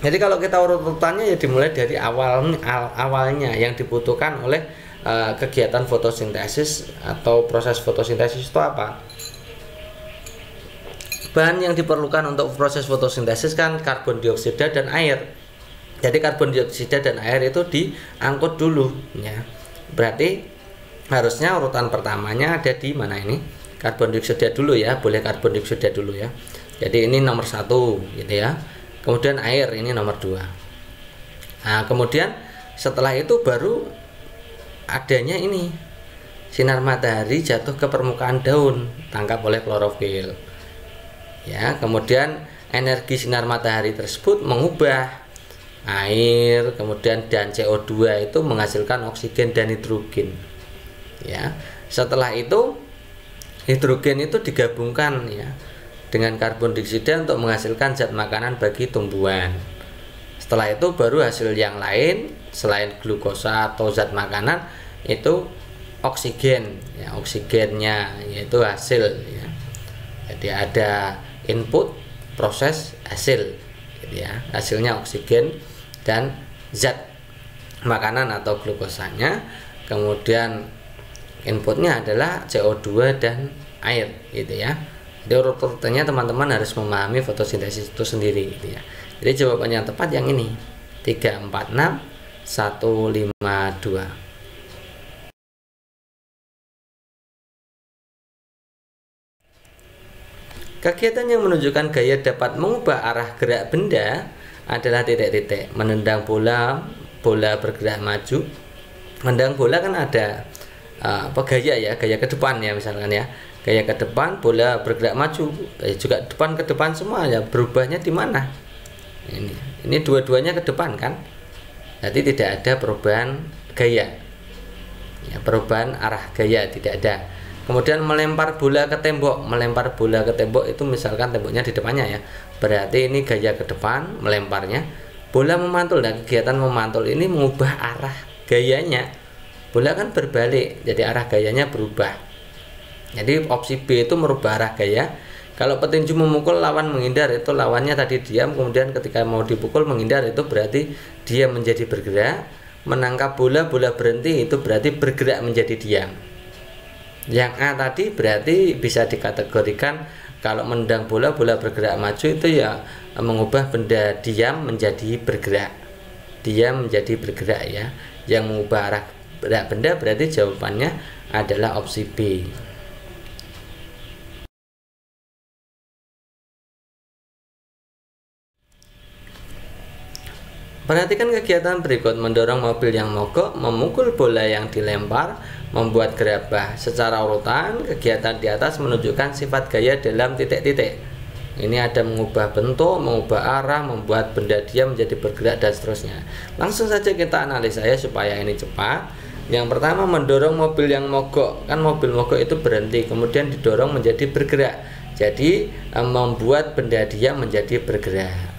Jadi kalau kita urut-urutannya ya dimulai dari awalnya yang dibutuhkan oleh kegiatan fotosintesis atau proses fotosintesis itu apa? Bahan yang diperlukan untuk proses fotosintesis kan karbon dioksida dan air. Jadi karbon dioksida dan air itu diangkut dulu ya. Berarti harusnya urutan pertamanya ada di mana ini? Karbon dioksida dulu ya, boleh karbon dioksida dulu ya. Jadi ini nomor 1 gitu ya. Kemudian air ini nomor 2. Nah, kemudian setelah itu baru adanya ini sinar matahari jatuh ke permukaan daun, tangkap oleh klorofil. Ya, kemudian energi sinar matahari tersebut mengubah air, kemudian dan CO2 itu menghasilkan oksigen dan hidrogen. Ya, setelah itu hidrogen itu digabungkan ya dengan karbon dioksida untuk menghasilkan zat makanan bagi tumbuhan. Setelah itu baru hasil yang lain selain glukosa atau zat makanan itu oksigen ya, oksigennya yaitu hasil ya. Jadi ada input, proses, hasil gitu ya. Hasilnya oksigen dan zat makanan atau glukosanya. Kemudian inputnya adalah CO2 dan air gitu ya. Jadi urut-urutannya teman-teman harus memahami fotosintesis itu sendiri gitu ya. Jadi jawabannya yang tepat yang ini 3, 4, 6, 1, 5, 2. Kegiatan yang menunjukkan gaya dapat mengubah arah gerak benda adalah titik-titik. Menendang bola, bola bergerak maju. Menendang bola kan ada gaya ya, gaya ke depan ya misalkan ya. Gaya ke depan, bola bergerak maju, juga depan ke depan semua ya. Berubahnya di mana? Ini dua-duanya ke depan kan? Jadi tidak ada perubahan gaya. Ya, perubahan arah gaya tidak ada. Kemudian melempar bola ke tembok, melempar bola ke tembok itu misalkan temboknya di depannya ya, berarti ini gaya ke depan melemparnya. Bola memantul, dan kegiatan memantul ini mengubah arah gayanya. Bola kan berbalik, jadi arah gayanya berubah. Jadi opsi B itu merubah arah gaya. Kalau petinju memukul, lawan menghindar, itu lawannya tadi diam, kemudian ketika mau dipukul menghindar, itu berarti dia menjadi bergerak. Menangkap bola, bola berhenti, itu berarti bergerak menjadi diam. Yang A tadi berarti bisa dikategorikan kalau menendang bola, bola bergerak maju, itu ya mengubah benda diam menjadi bergerak. Diam menjadi bergerak ya. Yang mengubah arah gerak benda berarti jawabannya adalah opsi B. Perhatikan kegiatan berikut: mendorong mobil yang mogok, memukul bola yang dilempar, membuat gerabah. Secara urutan, kegiatan di atas menunjukkan sifat gaya dalam titik-titik. Ini ada mengubah bentuk, mengubah arah, membuat benda diam menjadi bergerak, dan seterusnya. Langsung saja kita analisa ya supaya ini cepat. Yang pertama, mendorong mobil yang mogok. Kan mobil mogok itu berhenti, kemudian didorong menjadi bergerak. Jadi membuat benda diam menjadi bergerak.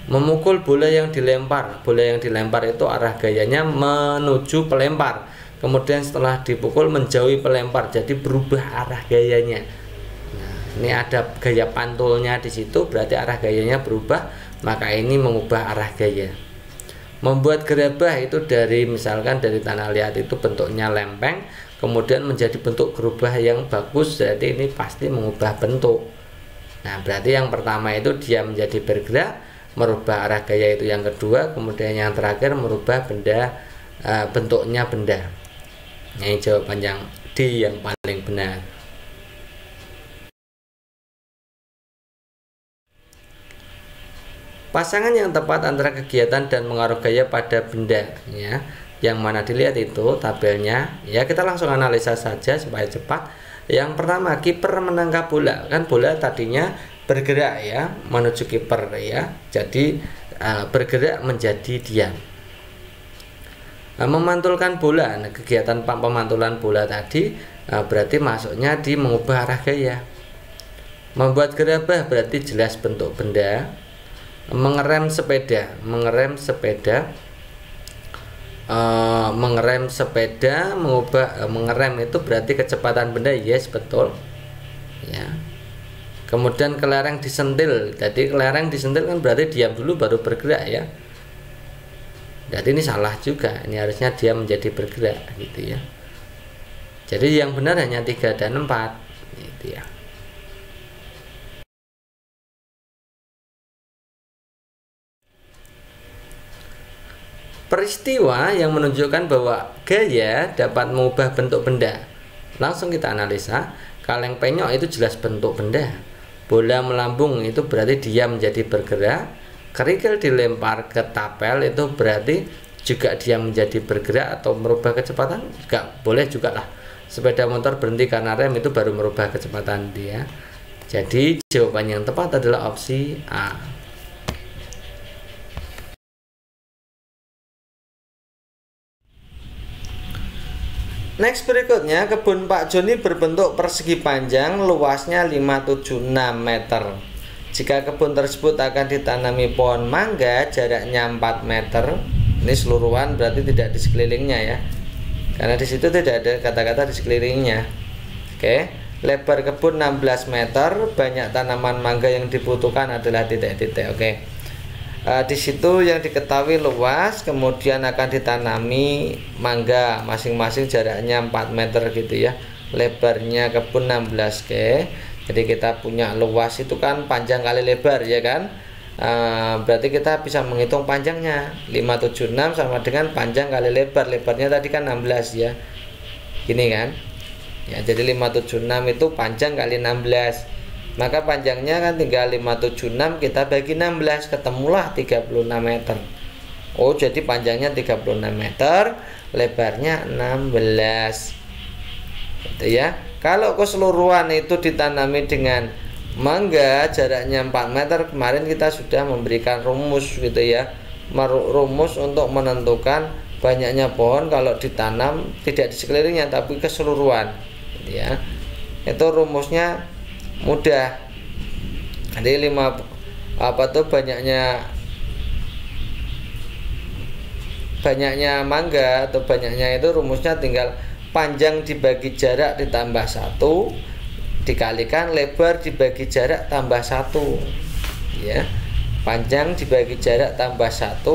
Memukul bola yang dilempar. Bola yang dilempar itu arah gayanya menuju pelempar. Kemudian setelah dipukul menjauhi pelempar, jadi berubah arah gayanya. Nah, ini ada gaya pantulnya di situ, berarti arah gayanya berubah, maka ini mengubah arah gaya. Membuat gerabah itu dari misalkan dari tanah liat itu bentuknya lempeng, kemudian menjadi bentuk gerabah yang bagus, jadi ini pasti mengubah bentuk. Nah, berarti yang pertama itu dia menjadi bergerak, merubah arah gaya itu yang kedua, kemudian yang terakhir merubah benda bentuknya benda. Ini jawaban yang D yang paling benar. Pasangan yang tepat antara kegiatan dan pengaruh gaya pada benda ya. Yang mana dilihat itu tabelnya ya, kita langsung analisa saja supaya cepat. Yang pertama, kiper menangkap bola. Kan bola tadinya bergerak ya menuju kiper ya, jadi bergerak menjadi diam. Memantulkan bola, nah, kegiatan pemantulan bola tadi berarti masuknya di mengubah arah gaya. Membuat gerabah berarti jelas bentuk benda. Mengerem sepeda, mengerem sepeda mengubah mengerem itu berarti kecepatan benda, yes betul ya. Kemudian kelereng disentil, jadi kelereng disentil kan berarti diam dulu baru bergerak ya. Jadi ini salah juga, ini harusnya dia menjadi bergerak gitu ya. Jadi yang benar hanya 3 dan 4 gitu ya. Peristiwa yang menunjukkan bahwa gaya dapat mengubah bentuk benda. Langsung kita analisa. Kaleng penyok itu jelas bentuk benda. Bola melambung itu berarti dia menjadi bergerak. Kerikil dilempar ke tapel itu berarti juga dia menjadi bergerak atau merubah kecepatan. Enggak boleh juga lah. Sepeda motor berhenti karena rem itu baru merubah kecepatan dia. Jadi jawaban yang tepat adalah opsi A. Next berikutnya, kebun Pak Joni berbentuk persegi panjang, luasnya 576 meter. Jika kebun tersebut akan ditanami pohon mangga, jaraknya 4 meter. Ini seluruhan berarti tidak di sekelilingnya ya, karena di situ tidak ada kata-kata di sekelilingnya. Oke, lebar kebun 16 meter, banyak tanaman mangga yang dibutuhkan adalah titik-titik. Oke. Di situ yang diketahui luas, kemudian akan ditanami mangga, masing-masing jaraknya 4 meter gitu ya. Lebarnya kebun 16 K. Jadi kita punya luas itu kan panjang kali lebar ya kan. Berarti kita bisa menghitung panjangnya. 576 sama dengan panjang kali lebar. Lebarnya tadi kan 16 ya. Gini kan. Ya, jadi 576 itu panjang kali 16. Maka panjangnya kan tinggal 576, kita bagi 16, ketemulah 36 meter. Oh, jadi panjangnya 36 meter, lebarnya 16. Gitu ya. Kalau keseluruhan itu ditanami dengan mangga, jaraknya 4 meter. Kemarin kita sudah memberikan rumus gitu ya. Rumus untuk menentukan banyaknya pohon kalau ditanam tidak di sekelilingnya tapi keseluruhan gitu ya. Itu rumusnya mudah. Jadi banyaknya mangga atau banyaknya itu rumusnya tinggal panjang dibagi jarak ditambah 1 dikalikan lebar dibagi jarak tambah 1 ya. Panjang dibagi jarak tambah 1,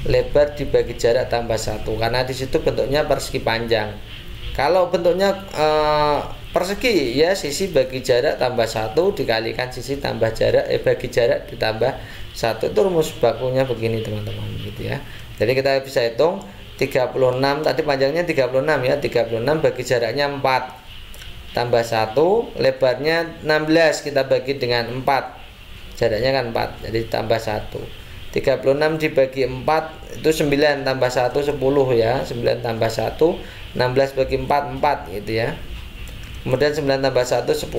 lebar dibagi jarak tambah 1, karena di situ bentuknya persegi panjang. Kalau bentuknya persegi ya, sisi bagi jarak tambah 1 dikalikan sisi tambah jarak bagi jarak ditambah 1. Itu rumus bakunya begini teman-teman gitu ya. Jadi kita bisa hitung 36, tadi panjangnya 36 ya, 36 bagi jaraknya 4 tambah 1, lebarnya 16 kita bagi dengan 4, jaraknya kan 4, jadi tambah 1. 36 dibagi 4 itu 9 tambah 1 10 ya, 9 tambah 1 16 bagi 4 4 gitu ya. Kemudian 9 tambah 1 10,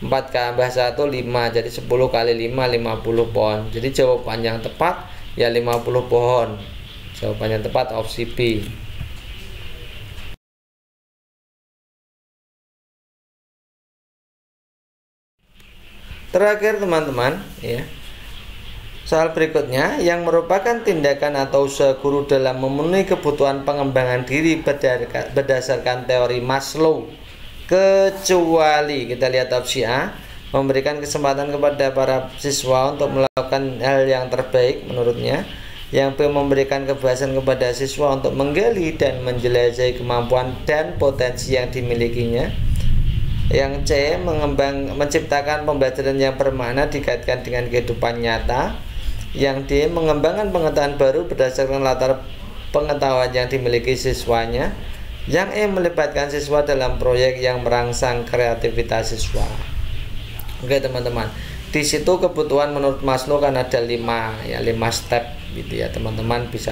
4 tambah 1 5, jadi 10 kali 5 50 pohon. Jadi jawaban yang tepat ya 50 pohon. Jawaban yang tepat opsi B. Terakhir teman-teman ya, soal berikutnya yang merupakan tindakan atau usaha guru dalam memenuhi kebutuhan pengembangan diri berdasarkan teori Maslow, kecuali kita lihat opsi A, memberikan kesempatan kepada para siswa untuk melakukan hal yang terbaik menurutnya. Yang B, memberikan kebebasan kepada siswa untuk menggali dan menjelajahi kemampuan dan potensi yang dimilikinya. Yang C, menciptakan pembelajaran yang bermakna dikaitkan dengan kehidupan nyata. Yang D, mengembangkan pengetahuan baru berdasarkan latar pengetahuan yang dimiliki siswanya. Yang E, melibatkan siswa dalam proyek yang merangsang kreativitas siswa. Oke teman-teman, di situ kebutuhan menurut Maslow kan ada 5 step gitu ya. Teman-teman bisa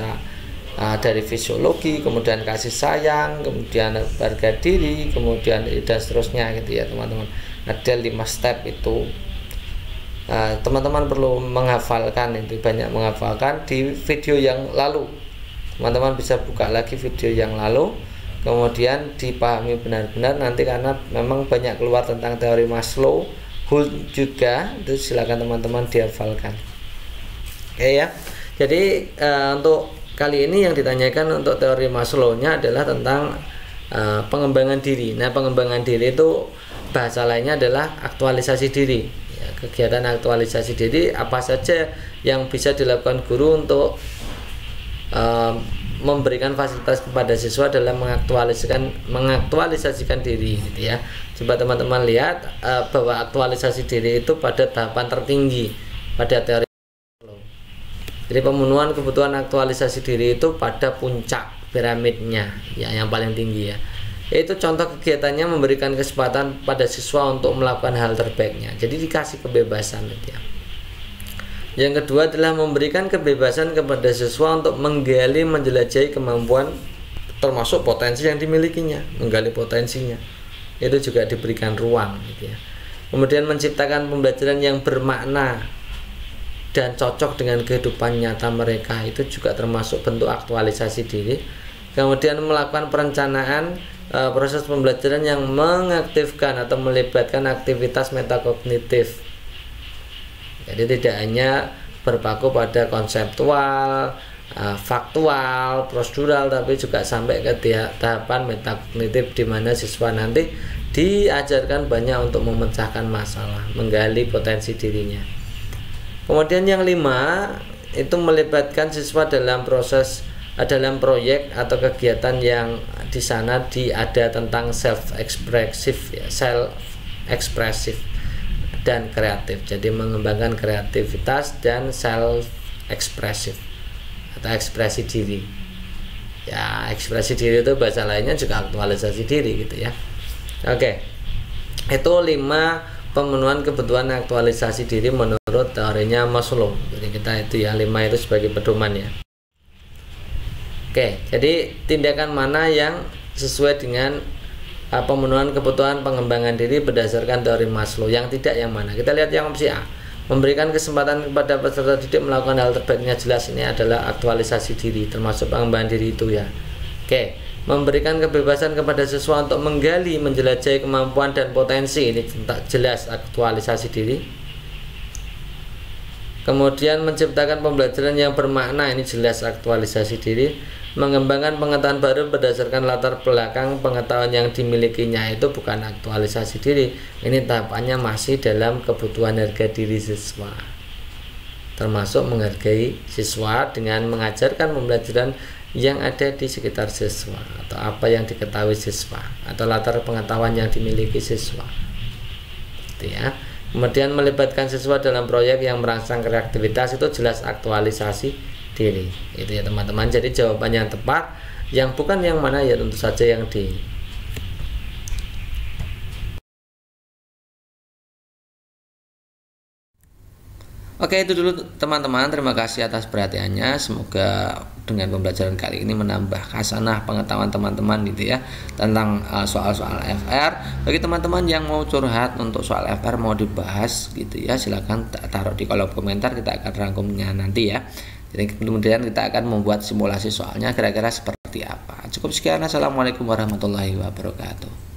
dari fisiologi, kemudian kasih sayang, kemudian harga diri, kemudian dan seterusnya gitu ya teman-teman. Ada 5 step itu. Teman-teman perlu menghafalkan, itu banyak menghafalkan di video yang lalu. Teman-teman bisa buka lagi video yang lalu, kemudian dipahami benar-benar nanti, karena memang banyak keluar tentang teori Maslow, Holt juga, itu silakan teman-teman dihafalkan. Oke ya. Jadi untuk kali ini yang ditanyakan untuk teori Maslow-nya adalah tentang pengembangan diri. Nah, pengembangan diri itu bahasa lainnya adalah aktualisasi diri. Ya, kegiatan aktualisasi diri apa saja yang bisa dilakukan guru untuk memberikan fasilitas kepada siswa dalam mengaktualisasikan diri gitu ya. Coba teman-teman lihat bahwa aktualisasi diri itu pada tahapan tertinggi pada teori. Jadi pemenuhan kebutuhan aktualisasi diri itu pada puncak piramidnya ya, yang paling tinggi ya. Yaitu contoh kegiatannya memberikan kesempatan pada siswa untuk melakukan hal terbaiknya. Jadi dikasih kebebasan gitu ya. Yang kedua adalah memberikan kebebasan kepada siswa untuk menggali, menjelajahi kemampuan termasuk potensi yang dimilikinya, menggali potensinya. Itu juga diberikan ruang gitu ya. Kemudian menciptakan pembelajaran yang bermakna dan cocok dengan kehidupan nyata mereka, itu juga termasuk bentuk aktualisasi diri. Kemudian melakukan perencanaan proses pembelajaran yang mengaktifkan atau melibatkan aktivitas metakognitif. Jadi tidak hanya berpaku pada konseptual, faktual, prosedural, tapi juga sampai ke tahapan metakognitif di mana siswa nanti diajarkan banyak untuk memecahkan masalah, menggali potensi dirinya. Kemudian yang 5 itu melibatkan siswa dalam proyek atau kegiatan yang di sana ada tentang self ekspresif dan kreatif. Jadi mengembangkan kreativitas dan self ekspresif atau ekspresi diri. Ya, ekspresi diri itu bahasa lainnya juga aktualisasi diri gitu ya. Oke. Itu 5 pemenuhan kebutuhan aktualisasi diri menurut teorinya Maslow. Jadi kita itu ya 5 itu sebagai pedoman ya. Oke, jadi tindakan mana yang sesuai dengan pemenuhan kebutuhan pengembangan diri berdasarkan teori Maslow, yang tidak yang mana? Kita lihat yang opsi A. Memberikan kesempatan kepada peserta didik melakukan hal terbaiknya, jelas ini adalah aktualisasi diri, termasuk pengembangan diri itu ya. Oke, memberikan kebebasan kepada siswa untuk menggali, menjelajahi kemampuan dan potensi, ini jelas aktualisasi diri. Kemudian menciptakan pembelajaran yang bermakna, ini jelas aktualisasi diri. Mengembangkan pengetahuan baru berdasarkan latar belakang pengetahuan yang dimilikinya, itu bukan aktualisasi diri. Ini tahapannya masih dalam kebutuhan harga diri siswa, termasuk menghargai siswa dengan mengajarkan pembelajaran yang ada di sekitar siswa, atau apa yang diketahui siswa, atau latar pengetahuan yang dimiliki siswa. Gitu ya. Kemudian melibatkan siswa dalam proyek yang merangsang kreativitas, itu jelas aktualisasi diri. Itu ya teman-teman. Jadi jawaban yang tepat, yang bukan yang mana ya tentu saja yang D. Oke, itu dulu teman-teman. Terima kasih atas perhatiannya. Semoga dengan pembelajaran kali ini menambah khasanah pengetahuan teman-teman gitu ya, tentang soal-soal FR. Bagi teman-teman yang mau curhat untuk soal FR, mau dibahas gitu ya, silahkan taruh di kolom komentar, kita akan rangkumnya nanti ya. Jadi kemudian kita akan membuat simulasi soalnya kira-kira seperti apa. Cukup sekian. Assalamualaikum warahmatullahi wabarakatuh.